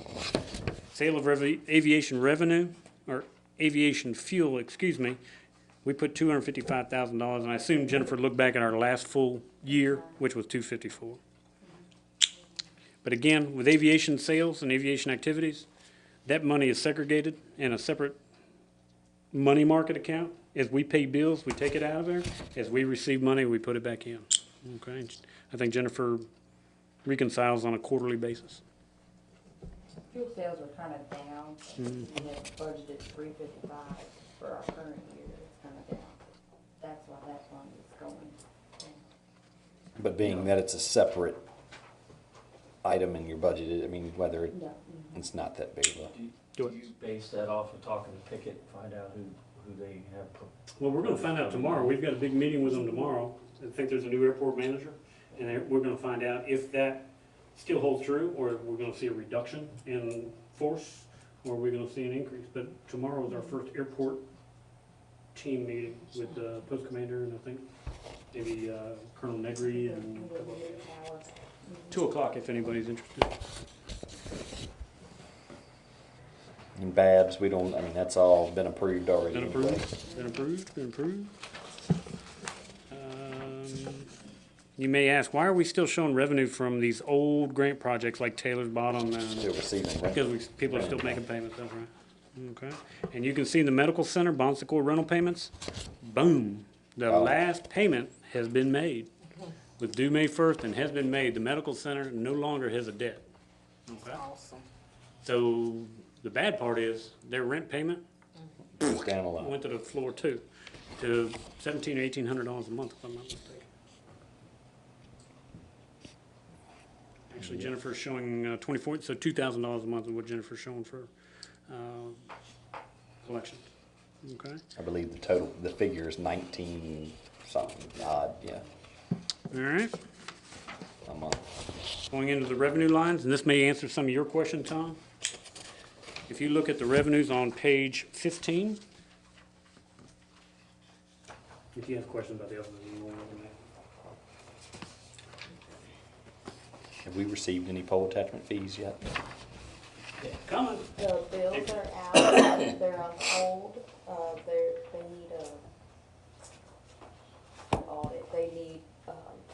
Sale of aviation revenue, or aviation fuel, excuse me. We put $255,000, and I assume Jennifer looked back at our last full year, which was $254,000. But again, with aviation sales and aviation activities, that money is segregated in a separate money market account. As we pay bills, we take it out of there. As we receive money, we put it back in. Okay, I think Jennifer reconciles on a quarterly basis. Fuel sales are kind of down. We had budgeted 355 for our current year. It's kind of down. That's why that fund is going down. But being that it's a separate item in your budget, I mean, whether it, No. it's not that big of a. Do it. Do you base that off of talking to Pickett, find out who they have? Well, we're gonna find out tomorrow. We've got a big meeting with them tomorrow. I think there's a new airport manager, and we're gonna find out if that still holds true, or if we're gonna see a reduction in force, or we're gonna see an increase. But tomorrow is our first airport team meeting with the post commander, and I think maybe Colonel Negri and a couple others. 2:00 if anybody's interested. And Babs, we don't, I mean, that's all been approved already. Been anyway. approved, been approved. You may ask, why are we still showing revenue from these old grant projects like Taylor's Bottom Still and, receiving, right? because people are still making payments, that's right. Okay, and you can see in the medical center, Bon Secours rental payments, boom, the Oh. last payment has been made. With due May 1st and has been made, the medical center no longer has a debt. Okay, Awesome. so the bad part is their rent payment It's down a lot. went to the floor too, to $1,700 or $1,800 a month, if I'm not mistaken. Actually, Jennifer's showing 24, so $2,000 a month is what Jennifer's showing for collection. Okay. I believe the total, the figure is 19 something odd, yeah, All right. a month. Going into the revenue lines, and this may answer some of your question, Tom. If you look at the revenues on page 15, if you have questions about the other one, you want to know. Have we received any pole attachment fees yet? Coming. The bills are out, they're on hold, they need a audit, they need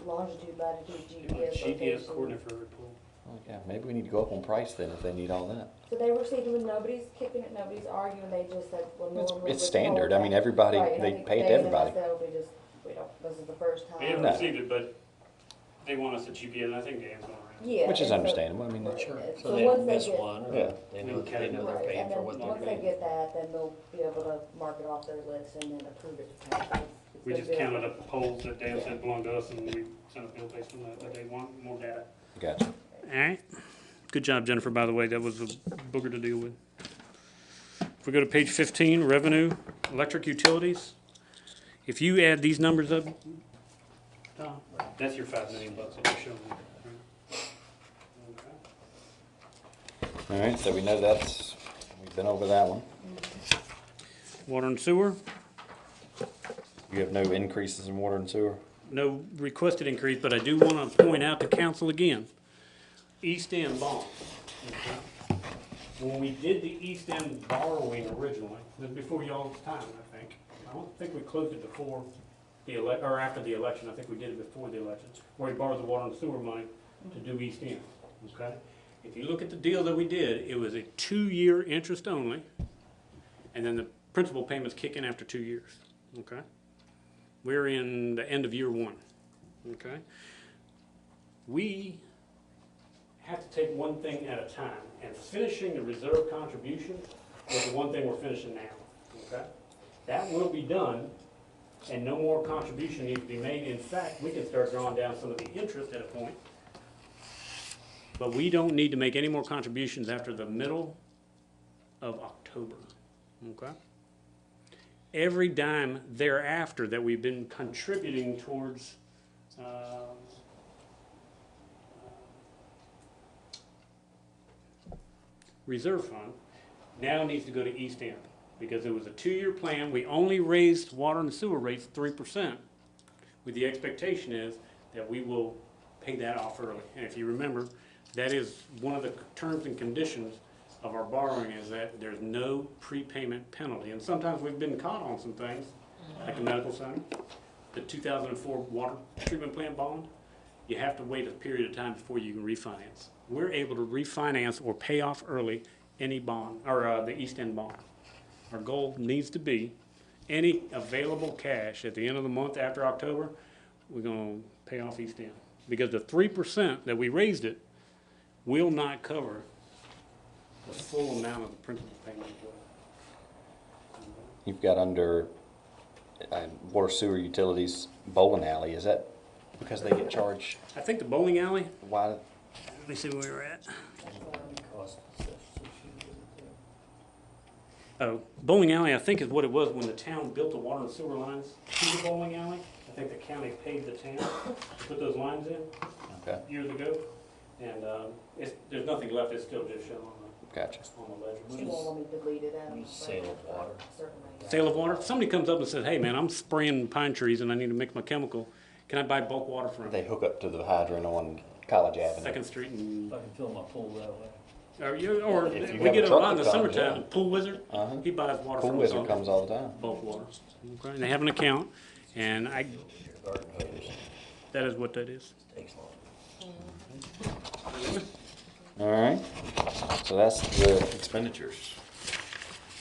longitude, latitude, GPS GPS location. coordinate for every pool. Oh, yeah, maybe we need to go up on price then if they need all that. So they received them, nobody's kicking it, nobody's arguing, they just said, well, normally. It's with standard. I all mean, that- everybody, Right, and I they think pay it to Dave and everybody. myself, we don't, this is the first time. They haven't No. received it, but they want us to GPS, and I think Dan's going around. Yeah. Which is and so- understandable, I mean, Right, sure. and So so they once don't they miss get- one, Yeah. or they know they're Right, paying and for then what once they're they paying. get that, then they'll be able to mark it off their list and then approve it to council. It's We gonna just be a- counted up poles that Dan said belong to us, and we sent a bill based on that, but they want more data. Gotcha. All right. Good job, Jennifer, by the way. That was a booger to deal with. If we go to page 15, revenue, electric utilities. If you add these numbers up, Tom, that's your $5 million that you're showing. Right? Okay. All right, so we know that's, we've been over that one. Water and sewer, You have no increases in water and sewer? no requested increase, but I do want to point out to council again, East End bonds. Okay? When we did the East End borrowing originally, this was before y'all's time, I think. I don't think we closed it before the or after the election. I think we did it before the election, where we borrowed the water and sewer money to do East End, okay? If you look at the deal that we did, it was a 2-year interest only, and then the principal payments kick in after 2 years, okay? We're in the end of year 1, okay? We have to take one thing at a time, and finishing the reserve contribution is the one thing we're finishing now, okay? That will be done, and no more contribution needs to be made. In fact, we can start drawing down some of the interest at a point, but we don't need to make any more contributions after the middle of October, okay? Every dime thereafter that we've been contributing towards reserve fund now needs to go to East End, because it was a 2-year plan. We only raised water and sewer rates 3%, with the expectation is that we will pay that off early. And if you remember, that is one of the terms and conditions of our borrowing, is that there's no prepayment penalty. And sometimes we've been caught on some things, like the medical center, the 2004 water treatment plant bond. You have to wait a period of time before you can refinance. We're able to refinance or pay off early any bond, or the East End bond. Our goal needs to be any available cash at the end of the month after October, we're gonna pay off East End. Because the 3% that we raised it will not cover the full amount of the principal payment. You've got under water, sewer, utilities, bowling alley. Is that because they get charged? I think the bowling alley, Why? let me see where we're at. Cost associated with that. Oh, bowling alley, I think is what it was when the town built the water and sewer lines to the bowling alley. I think the county paid the town to put those lines in Okay, years ago. And there's nothing left, it's still just shown gotcha. on the ledger. You won't want me to delete it out of. Sale of water. Certainly. Sale of water, somebody comes up and says, hey man, I'm spraying pine trees and I need to mix my chemical. Can I buy bulk water from They hook up to the hydrant on College Avenue. Second Street and, If I can fill my pool that way. or If you we have a get a truck lot in the that comes, summertime, yeah. Pool Wizard, Uh-huh. he buys water Pool from us Wizard all, comes all the time. bulk water. Okay, and they have an account, and Garden hose that is what that is. takes long. All right, so that's the expenditures.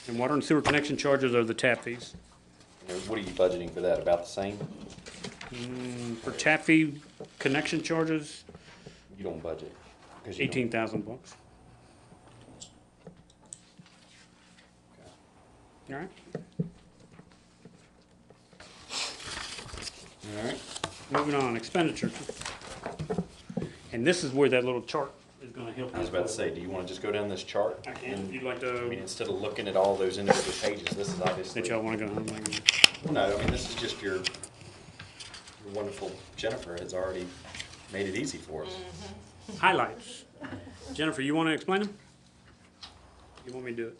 And water and sewer connection charges are the tap fees. What are you budgeting for that, about the same? For tap fee connection charges, You don't budget? 'Cause you don't- $18,000. All right, All right, moving on, expenditures. And this is where that little chart is gonna help you. I was about to say, do you wanna just go down this chart? I can, And- if you'd like I mean, to, instead of looking at all those individual pages, this is obviously. that y'all wanna go home, like, No, I mean, this is just your wonderful Jennifer has already made it easy for us. highlights. Jennifer, you wanna explain them? You want me to do it?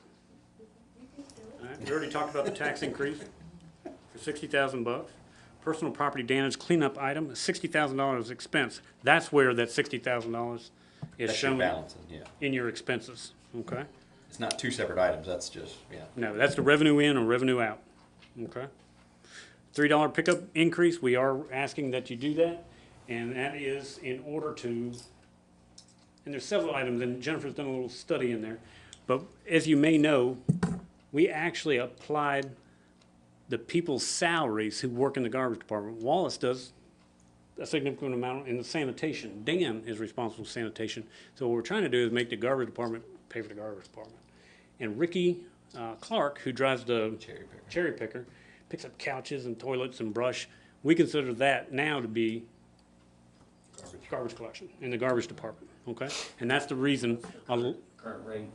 All right, we already talked about the tax increase for $60,000. Personal property damage cleanup item, $60,000 expense. That's where that $60,000 is That's your shown balancing, yeah. in your expenses, okay? It's not two separate items, that's just, yeah. No, that's the revenue in or revenue out, okay? $3 pickup increase, we are asking that you do that, and that is in order to, and there's several items, and Jennifer's done a little study in there, but as you may know, we actually applied the people's salaries who work in the garbage department. Wallace does a significant amount in the sanitation. Dan is responsible for sanitation. So what we're trying to do is make the garbage department pay for the garbage department. And Ricky Clark, who drives the cherry picker, picks up couches and toilets and brush. We consider that now to be garbage collection in the garbage department, okay? And that's the reason, Current rate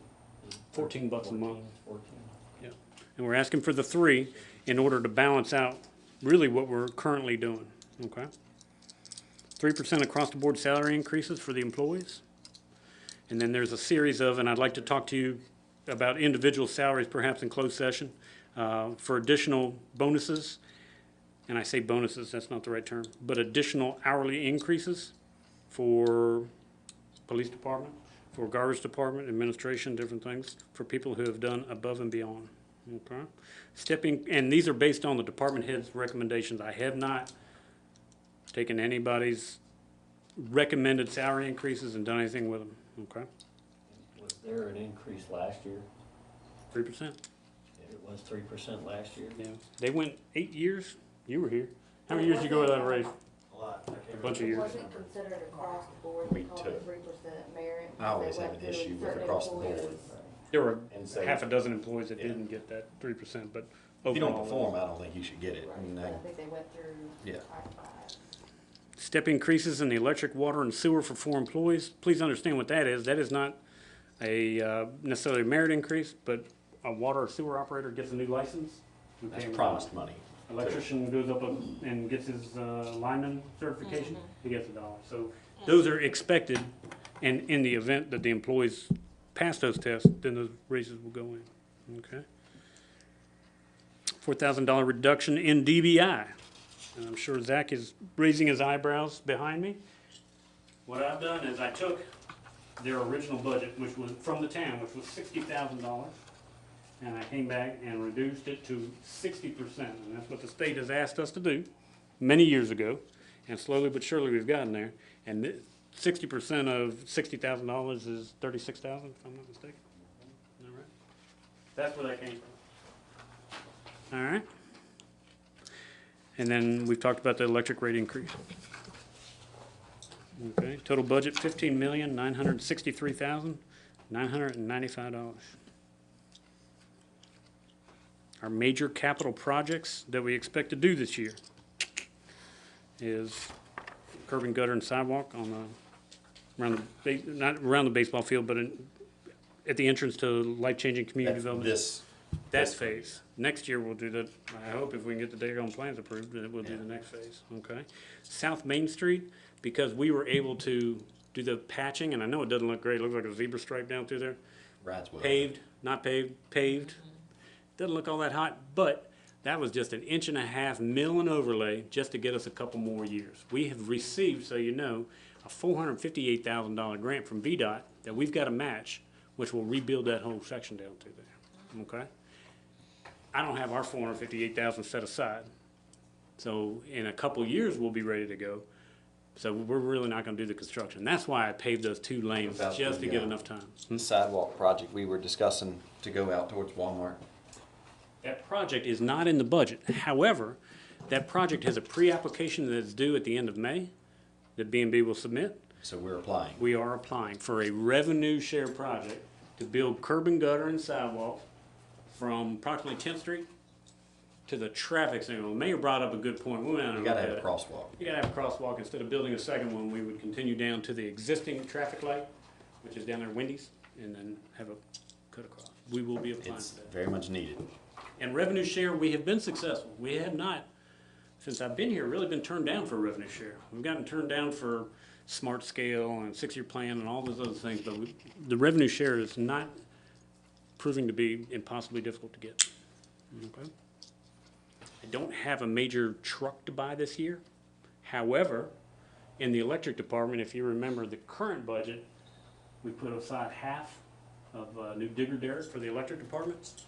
is $14 a month. 14. Yeah, and we're asking for the 3 in order to balance out really what we're currently doing, okay? 3% across the board salary increases for the employees. And then there's a series of, and I'd like to talk to you about individual salaries perhaps in closed session, for additional bonuses. And I say bonuses, that's not the right term, but additional hourly increases for police department, for garbage department, administration, different things, for people who have done above and beyond, okay? And these are based on the department head's recommendations. I have not taken anybody's recommended salary increases and done anything with them, okay? Was there an increase last year? 3%. Yeah. It was 3% last year. Yeah, they went 8 years. You were here. How many years did you go without a raise? A lot. I can't A bunch of It years. wasn't considered across the board, We they called took- it 3% merit. I always They have went an through issue with certain across the board. employees. There were And so, half a dozen employees that Yeah. didn't get that 3%, but if you don't overall. perform, I don't think you should get it. Right, I mean, but I think they went through Yeah. like 5. Step increases in the electric, water, and sewer for 4 employees. Please understand what that is. That is not a necessarily a merit increase, but a water or sewer operator gets a new license. we pay that's him a promised money. dollar. Electrician goes up and gets his lineman certification, he gets $1. So those are expected, and in the event that the employees pass those tests, then those raises will go in, okay? $4,000 reduction in DBI. And I'm sure Zach is raising his eyebrows behind me. What I've done is I took their original budget, which was from the town, which was $60,000, and I came back and reduced it to 60%. And that's what the state has asked us to do many years ago, and slowly but surely we've gotten there. And 60% of $60,000 is $36,000, if I'm not mistaken. All right. That's where that came from. All right. And then we've talked about the electric rate increase. Okay, total budget $15,963,995. Our major capital projects that we expect to do this year is curb and gutter and sidewalk on the, not around the baseball field, but at the entrance to life-changing community That's development. this, That phase. Next year, we'll do the, I hope if we can get the daggone plans approved, then we'll do the next phase, okay? South Main Street, because we were able to do the patching, and I know it doesn't look great, it looks like a zebra stripe down through there. rides well. Paved, not paved, paved. Doesn't look all that hot, but that was just an 1.5 inch mill and overlay just to get us a couple more years. We have received, so you know, a $458,000 grant from VDOT that we've got to match, which will rebuild that whole section down through there, okay? I don't have our $458,000 set aside. So in a couple years, we'll be ready to go. So we're really not gonna do the construction. That's why I paved those 2 lanes, About just to the, get enough time. The sidewalk project we were discussing to go out towards Walmart. That project is not in the budget. However, that project has a pre-application that's due at the end of May that B&B will submit. So we're applying. We are applying for a revenue share project to build curb and gutter and sidewalk from approximately 10th Street to the traffic signal. The mayor brought up a good point. We went out and We gotta looked have at a it. crosswalk. You gotta have a crosswalk. Instead of building a second one, we would continue down to the existing traffic light, which is down there at Wendy's, and then have a cut across. We will be applying It's for that. very much needed. And revenue share, we have been successful. We have not, since I've been here, really been turned down for revenue share. We've gotten turned down for smart scale and 6-year plan and all those other things, but the revenue share is not proving to be impossibly difficult to get. Okay? I don't have a major truck to buy this year. However, in the electric department, if you remember the current budget, we put aside half of a new digger derrick for the electric department.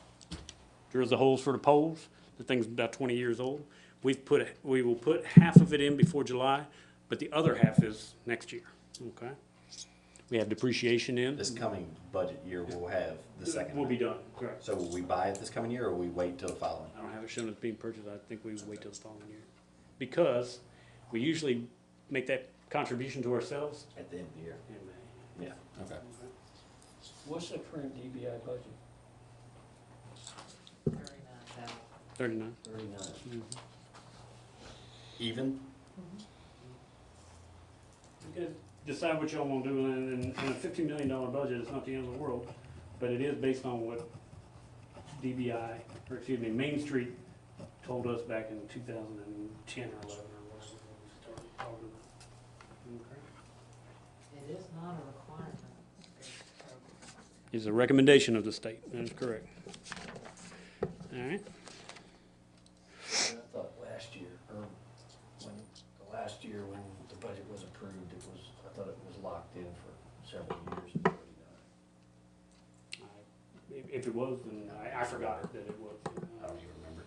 Drills the holes for the poles. The thing's about 20 years old. We will put half of it in before July, but the other half is next year, okay? We have depreciation in. This coming budget year, we'll have the second. We'll be done, correct. So will we buy it this coming year or will we wait till the following? I don't have it shown as being purchased. I think we wait till the following year. Because we usually make that contribution to ourselves At the end of the year. in May. Yeah, okay. What's the current DBI budget? 39. 39. Even? You guys decide what y'all want to do, and in a $50 million budget, it's not the end of the world, but it is based on what DBI, or excuse me, Main Street told us back in 2010 or 11 or whatever when we started talking about. Okay. It is not a requirement. Is a recommendation of the state, that is correct. All right, I thought last year, or last year when the budget was approved, I thought it was locked in for several years at 39. if it was, then I forgot that it was. I don't even remember.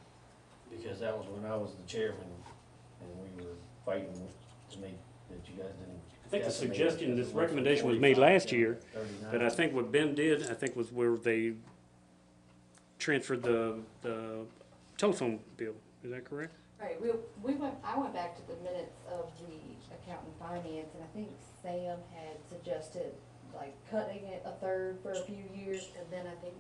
Because that was when I was the chairman, and we were fighting to make, that you guys didn't. I think the decimate it suggestion, because this it went from recommendation was made 45 last down year, to 39. but I think what Ben did, I think was where they transferred the telephone bill, is that correct? Right, I went back to the minutes of the account and finance, and I think Sam had suggested like cutting it a third for a few years, and then I think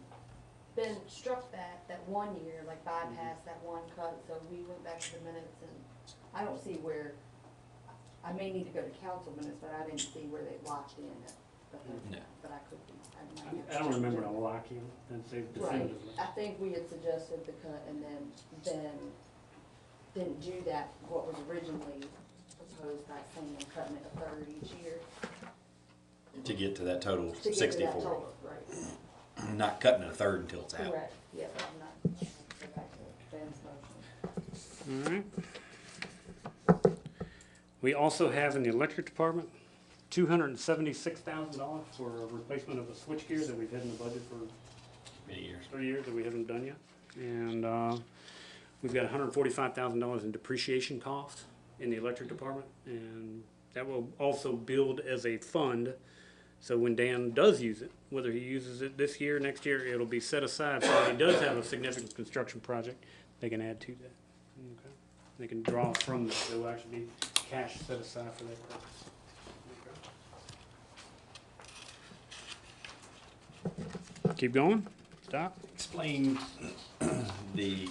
Ben struck that 1 year, like bypassed that one cut, so we went back to the minutes, and I don't see where, I may need to go to council minutes, but I didn't see where they locked in it. No. But I could be, I might have to I don't check remember it. a lock in and say Right, definitively. I think we had suggested the cut, and then Ben didn't do that, what was originally proposed by Sam, cutting it a third each year. To get to that total To get to that 64. total, right, Not cutting a third until it's out. correct, yeah, but I'm not, go back to Ben's motion. All right. We also have in the electric department, $276,000 for a replacement of the switchgear that we've had in the budget for Many years. 3 years that we haven't done yet. And we've got $145,000 in depreciation costs in the electric department. And that will also build as a fund. So when Dan does use it, whether he uses it this year, next year, it'll be set aside. So when he does have a significant construction project, they can add to that. Okay? They can draw from that. There will actually be cash set aside for that purpose. Okay. Keep going. Stop. Explain the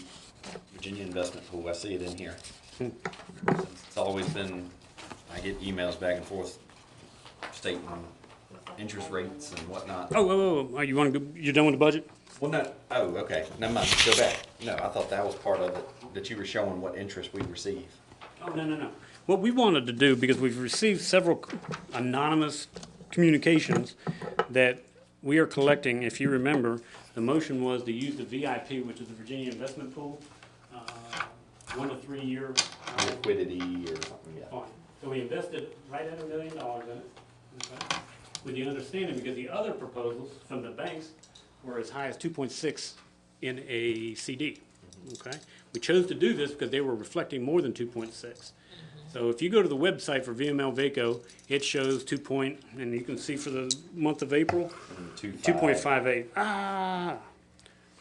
Virginia investment pool. I see it in here. It's always been, I get emails back and forth stating interest rates and whatnot. Oh, you want to go? You're done with the budget? Well, no, oh, okay, never mind, go back. No, I thought that was part of it, that you were showing what interest we receive. Oh, no. What we wanted to do, because we've received several anonymous communications that we are collecting, if you remember, the motion was to use the VIP, which is the Virginia Investment Pool, 1 to 3 year. Liquidity or something, yeah. Fine. So we invested right at $1 million in it, okay? With the understanding, because the other proposals from the banks were as high as 2.6 in a CD, okay? We chose to do this because they were reflecting more than 2.6. So if you go to the website for VML VACO, it shows and you can see for the month of April, 2.58.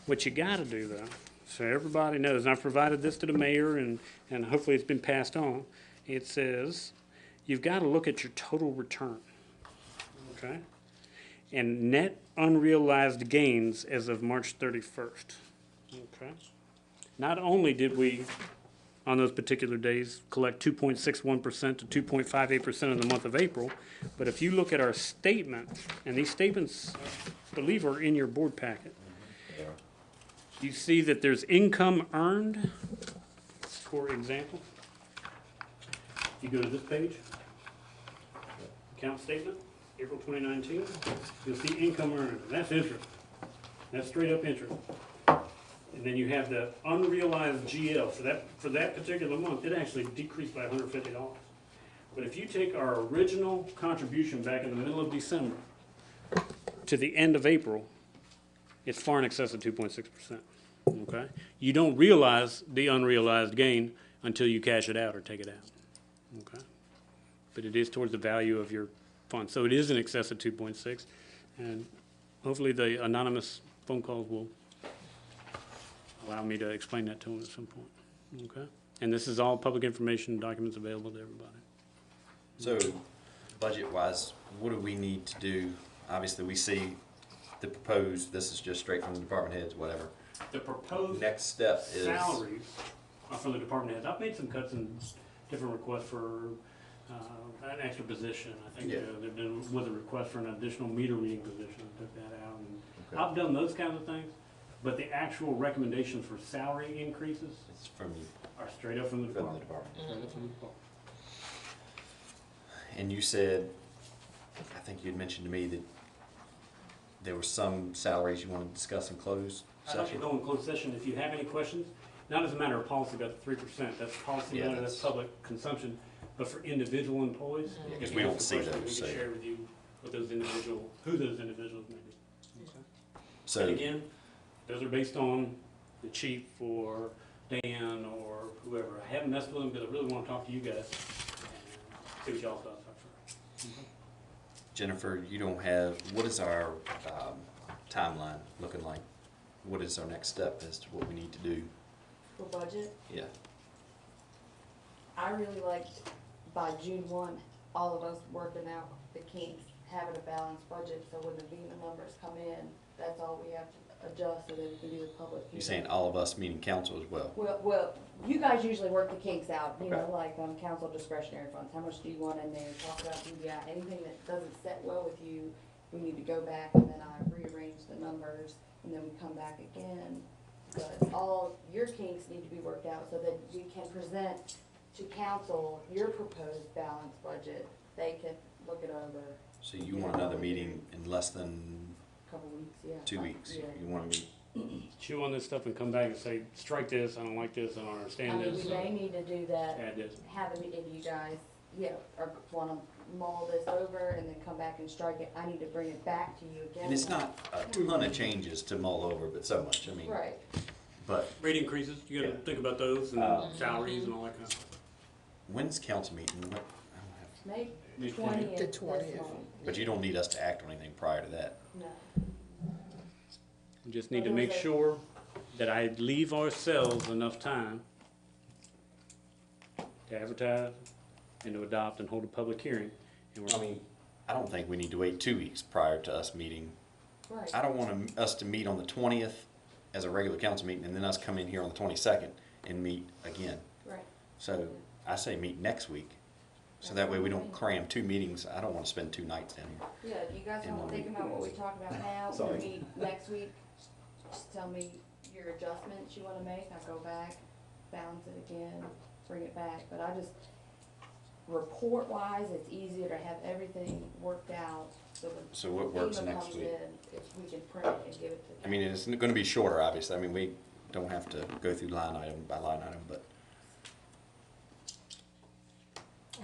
What you gotta do though, so everybody knows, and I've provided this to the mayor and hopefully it's been passed on. It says, you've gotta look at your total return, okay? And net unrealized gains as of March 31st, okay? Not only did we, on those particular days, collect 2.61% to 2.58% in the month of April, but if you look at our statement, and these statements, I believe, are in your board packet, you see that there's income earned, for example. If you go to this page, account statement, April 2019, you'll see income earned, that's interest. That's straight up interest. And then you have the unrealized GL. For that particular month, it actually decreased by $150. But if you take our original contribution back in the middle of December to the end of April, it's far in excess of 2.6%. Okay? You don't realize the unrealized gain until you cash it out or take it out. Okay? But it is towards the value of your fund. So it is in excess of 2.6. And hopefully the anonymous phone calls will allow me to explain that to them at some point, okay? And this is all public information, documents available to everybody. So, budget-wise, what do we need to do? Obviously, we see the proposed, this is just straight from the department heads, whatever. The proposed Next step is. salaries are from the department heads. I've made some cuts and different requests for an extra position. I think Yeah. there was a request for an additional meter reading position. I took that out. And Okay. I've done those kinds of things, but the actual recommendations for salary increases It's from you, are straight up from the from the department. department. Straight up from the department. And you said, I think you'd mentioned to me that there were some salaries you wanted to discuss in closed I'd like to session. go in closed session if you have any questions, not as a matter of policy about the 3%, that's policy Yeah, matter, that's public consumption, but for individual employees. Yeah, 'cause if we you don't have see a question, those, We so- can share with you what those individual, who those individuals may be. So, And again, those are based on the chief or Dan or whoever. I haven't messed with them because I really want to talk to you guys and see what y'all thoughts are first. Jennifer, you don't have, what is our timeline looking like? what is our next step as to what we need to do? For budget, Yeah. I really liked by June 1, all of us working out the kinks, having a balanced budget, so when the VEMA numbers come in, that's all we have to adjust, so that we can do the public hearing. You're saying all of us, meaning council as well? Well, you guys usually work the kinks out, you know, Okay. like, council discretionary funds, how much do you want in there, talk about DBI, anything that doesn't set well with you, we need to go back, and then I rearrange the numbers, and then we come back again. But all your kinks need to be worked out, so that we can present to council your proposed balanced budget, they can look it over So you want another meeting in less than a couple weeks, yeah. 2 weeks? Yeah. You want to meet? Chew on this stuff and come back and say, strike this, I don't like this, I don't I understand mean, we this, may need to do that, add this. have a meeting, you guys, yeah, or wanna mull this over and then come back and strike it, I need to bring it back to you again. And it's not a ton of changes to mull over, but so much, I mean. Right, But Rate increases, you gotta Yeah. think about those, and salaries and all that kind of stuff. when's council meeting? What, I don't have, May May 20th, The this 20th. month. but you don't need us to act on anything prior to that. No, We just need to make sure that I leave ourselves enough time to advertise and to adopt and hold a public hearing. And I mean, I don't think we need to wait 2 weeks prior to us meeting. right. I don't want us to meet on the 20th as a regular council meeting and then us come in here on the 22nd and meet again. Right. So I say meet next week. So that way we don't cram 2 meetings. I don't want to spend 2 nights down here. Yeah, you guys And wanna we'll think about what we talked about now, we'll Sorry. meet next week, just tell me your adjustments you wanna make, I go back, balance it again, bring it back, but I just, report wise, it's easier to have everything worked out, so when So what works FEMA next comes week? in, if we can print it and give it to them. I mean, it's going to be shorter, obviously. I mean, we don't have to go through line item by line item, but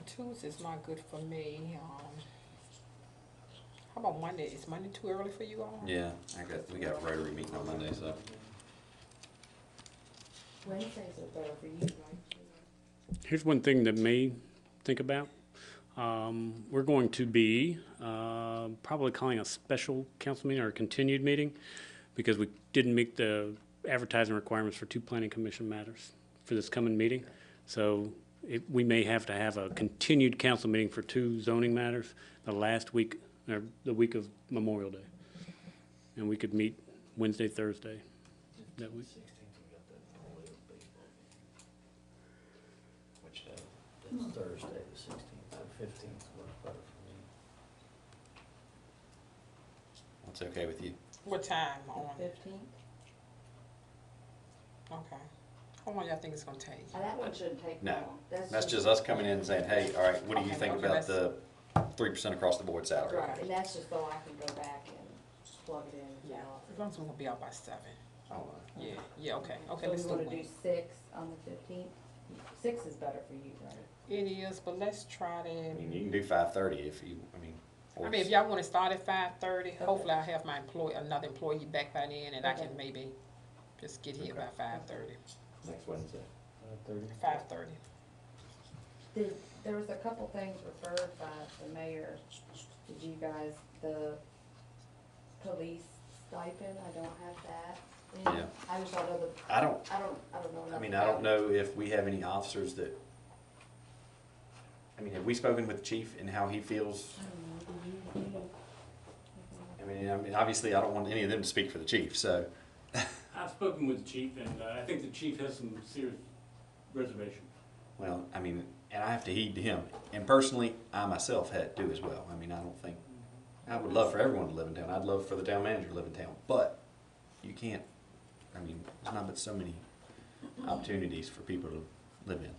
Tuesday's not good for me. How about Monday? Is Monday too early for you all? yeah, we got Rotary meeting on Monday, so. Wednesdays are better for you, right? here's one thing that may think about. We're going to be probably calling a special council meeting or a continued meeting because we didn't meet the advertising requirements for 2 planning commission matters for this coming meeting. So we may have to have a continued council meeting for 2 zoning matters the last week, or the week of Memorial Day. And we could meet Wednesday, Thursday that week. 16th, we got that Memorial baseball game. Which day? That's Thursday, the 16th, the 15th works better for me. What's okay with you? What time on? 15th, Okay. How long y'all think it's gonna take? and that one shouldn't take No. long. That's just us coming in and saying, hey, all right, what do you Okay, think okay, about the 3% across the board salary? Right, and that's just so I can go back and plug it in. Yeah, as long as we're gonna be out by 7. I don't know. Yeah, yeah, okay, okay, So let's we do wanna do it. 6 on the 15th? 6 is better for you, right? It is, but let's try I mean, to, you can do 5:30 if you, I mean. or if y'all wanna start at 5:30, hopefully I'll have my another employee back by then, and I can maybe just get here by 5:30. Next Wednesday. 5:30? 5:30. There was a couple things referred by the mayor. Did you guys, the police stipend, I don't have that. in. Yeah. I just thought of the, I don't I don't know enough I mean, I don't about know if we have any officers that, I mean, have we spoken with the chief and how he feels? it. Did you? I mean, obviously, I don't want any of them to speak for the chief, so. I've spoken with the chief, and I think the chief has some serious reservations. Well, I mean, and I have to heed to him. And personally, I myself had to as well. I mean, I don't think, I would love for everyone to live in town. I'd love for the town manager to live in town. But you can't, I mean, there's not but so many opportunities for people to live in.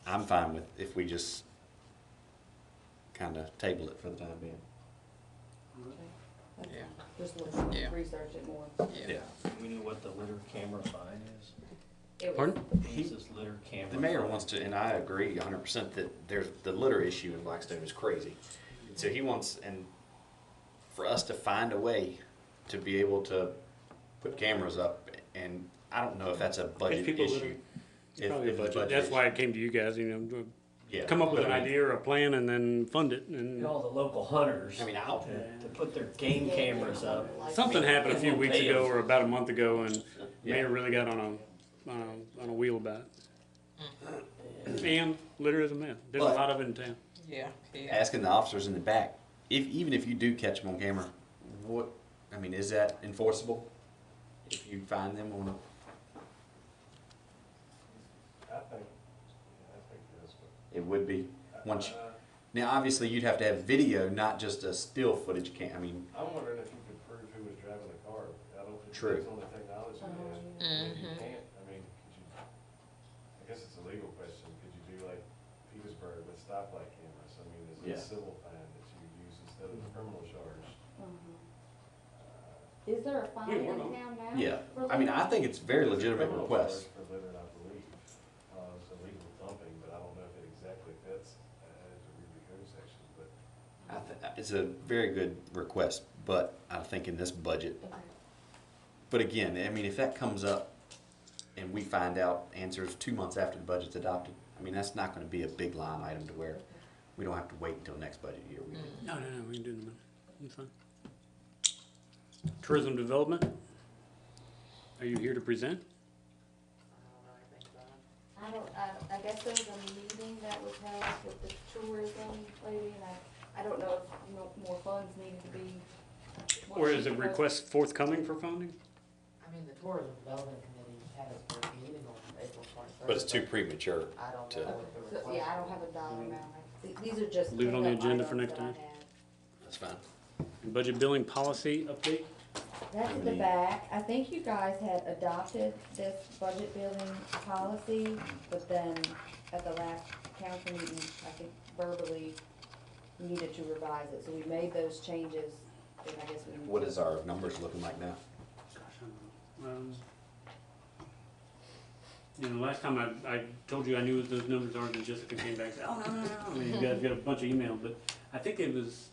I'm fine with if we just kind of table it for the time being. That's Yeah. Just look, Yeah. research it more. Yeah. We know what the litter camera fine is? It was- Pardon? What's this litter camera? The mayor fine? wants to, and I agree 100% that there's, the litter issue in Blackstone is crazy. And so he wants, and for us to find a way to be able to put cameras up, and I don't know if that's a budget people issue. litter. It's probably a If it's budget. budget That's issue. why I came to you guys, you know, Yeah. come up with But an I mean- idea or a plan and then fund it. And And all the local hunters I mean, I'll, to put their game cameras up. something happened a few We'll weeks pay ago them. or about a month ago, and Yeah. mayor really got on a wheel about it. And litter is a myth. There's a But- lot of it in town. Yeah, yeah. asking the officers in the back, even if you do catch them on camera, what, I mean, is that enforceable? If you find them on, I think it is, it would be, but. once, now obviously you'd have to have video, not just a still footage I mean, I'm wondering if you could prove who was driving the car. I don't think True. it's on the technology. Maybe you can't, I mean, could you, I guess it's a legal question, could you do like Petersburg with stoplight cameras? I mean, is it Yeah. a civil fine that you use instead of the criminal charge? Is there a fine Yeah, in we're not- town now? yeah, for I mean, litter? I think it's a very legitimate Criminal request. charge for litter, I believe, it's illegal dumping, but I don't know if it exactly fits as a Ruby Code section, but. It's a very good request, but I think in this budget, Okay. but again, I mean, if that comes up and we find out answers 2 months after the budget's adopted, I mean, that's not gonna be a big line item to where we don't have to wait until next budget year. No, we can do it in a minute. That's fine. Tourism development. Are you here to present? I guess there was a meeting that was held with the tourism lady, and I don't know if more funds needed to be. what Or she is a proposed. request forthcoming for funding? I mean, the tourism development committee had its first meeting on April 21st. But it's too premature. I don't to- know Okay, what the so, request. yeah, I don't have a dollar amount. These are just. Leave it on the cleanup agenda for items next that I time. had. That's fine. Budget billing policy update? That's at the back. I think you guys had adopted this budget building policy, but then at the last council meeting, I think verbally needed to revise it. So we made those changes, and I guess we. What is our numbers looking like now? Gosh, I don't know. You know, last time I told you I knew what those numbers are, and Jessica came back and said, oh, no. And you guys got a bunch of emails, but I think it was,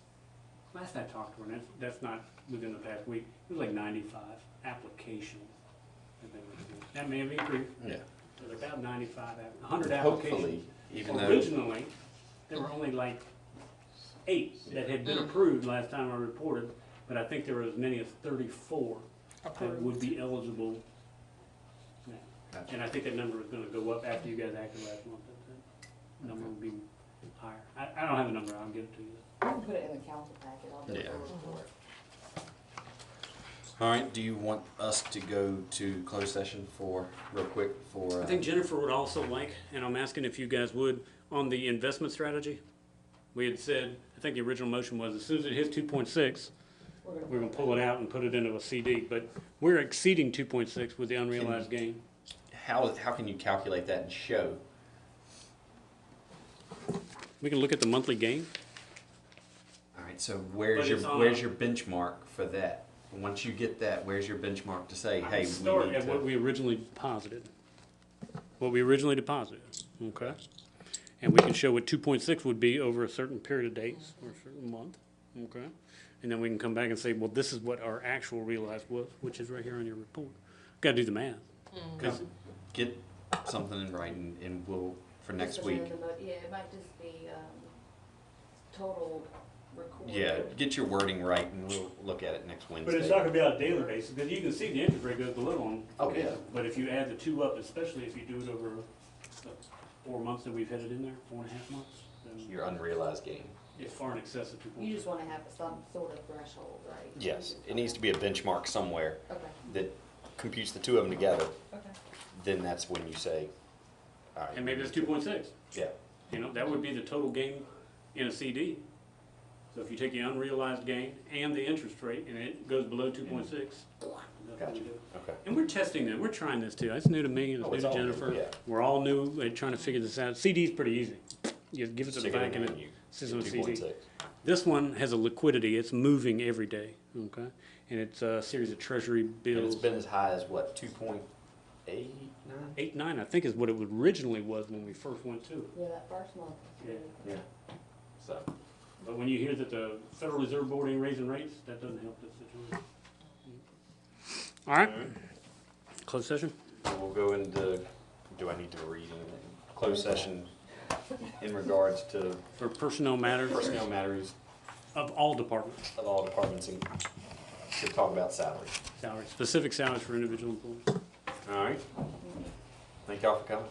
last I talked to her, and that's not within the past week, it was like 95 applications. That may have increased. Yeah. It was about 100 applications. Hopefully, even though, Originally, there were only like 8 that had been approved last time I reported, but I think there were as many as 34 that Approved. would be eligible now. Gotcha. And I think that number is gonna go up after you guys acted last month. That number will be higher. I don't have a number, I'll give it to you. You can put it in the council packet. I'll do it Yeah. for report. all right, do you want us to go to closed session for, real quick, for? I think Jennifer would also like, and I'm asking if you guys would, on the investment strategy. We had said, I think the original motion was as soon as it hits 2.6, we're gonna pull it out and put it into a CD, but we're exceeding 2.6 with the unrealized gain. How can you calculate that and show? We can look at the monthly gain. All right, so But where's it's on your a- benchmark for that? Once you get that, where's your benchmark to say, hey, we Start need at what to? we originally deposited. What we originally deposited, okay? And we can show what 2.6 would be over a certain period of dates or a certain month, okay? And then we can come back and say, well, this is what our actual realized was, which is right here on your report. Gotta do the math. 'Cause Get something in writing and we'll, for next Just week. amend the Yeah, it might just be, total recorded. Yeah, get your wording right and we'll look at it next Wednesday. But it's not gonna be on a daily basis, because you can see the interest rate goes below on. Oh, yeah. But if you add the two up, especially if you do it over the 4 months that we've had it in there, 4.5 months, then Your unrealized gain. it's far in excess of 2.6. You just wanna have some sort of threshold, right? Yes, it needs to be a benchmark somewhere Okay, that computes the two of them together. okay. Then that's when you say, all right. And maybe that's 2.6. Yeah, You know, that would be the total gain in a CD. So if you take the unrealized gain and the interest rate and it goes below 2.6, that's what gotcha, we do. okay. And we're testing that, we're trying this too. It's new to me and Oh, it's it's new to all new, Jennifer. yeah. We're all new at trying to figure this out. CD's pretty easy. You give it to the Stick it in bank and there it and you sits on a get CD. 2.6. This one has a liquidity, it's moving every day, okay? And it's a series of treasury And it's bills. been as high as what, 2.89? 8, 9, I think is what it originally was when we first went to it. Yeah, that first month. Yeah. Yeah. So, But when you hear that the Federal Reserve Board ain't raising rates, that doesn't help this situation. All right, closed session? we'll go into, do I need to read anything? Closed session, in regards to For personnel matters personnel matters of all departments, of all departments and to talk about salaries. salaries, specific salaries for individual employees. All right. Thank y'all for coming.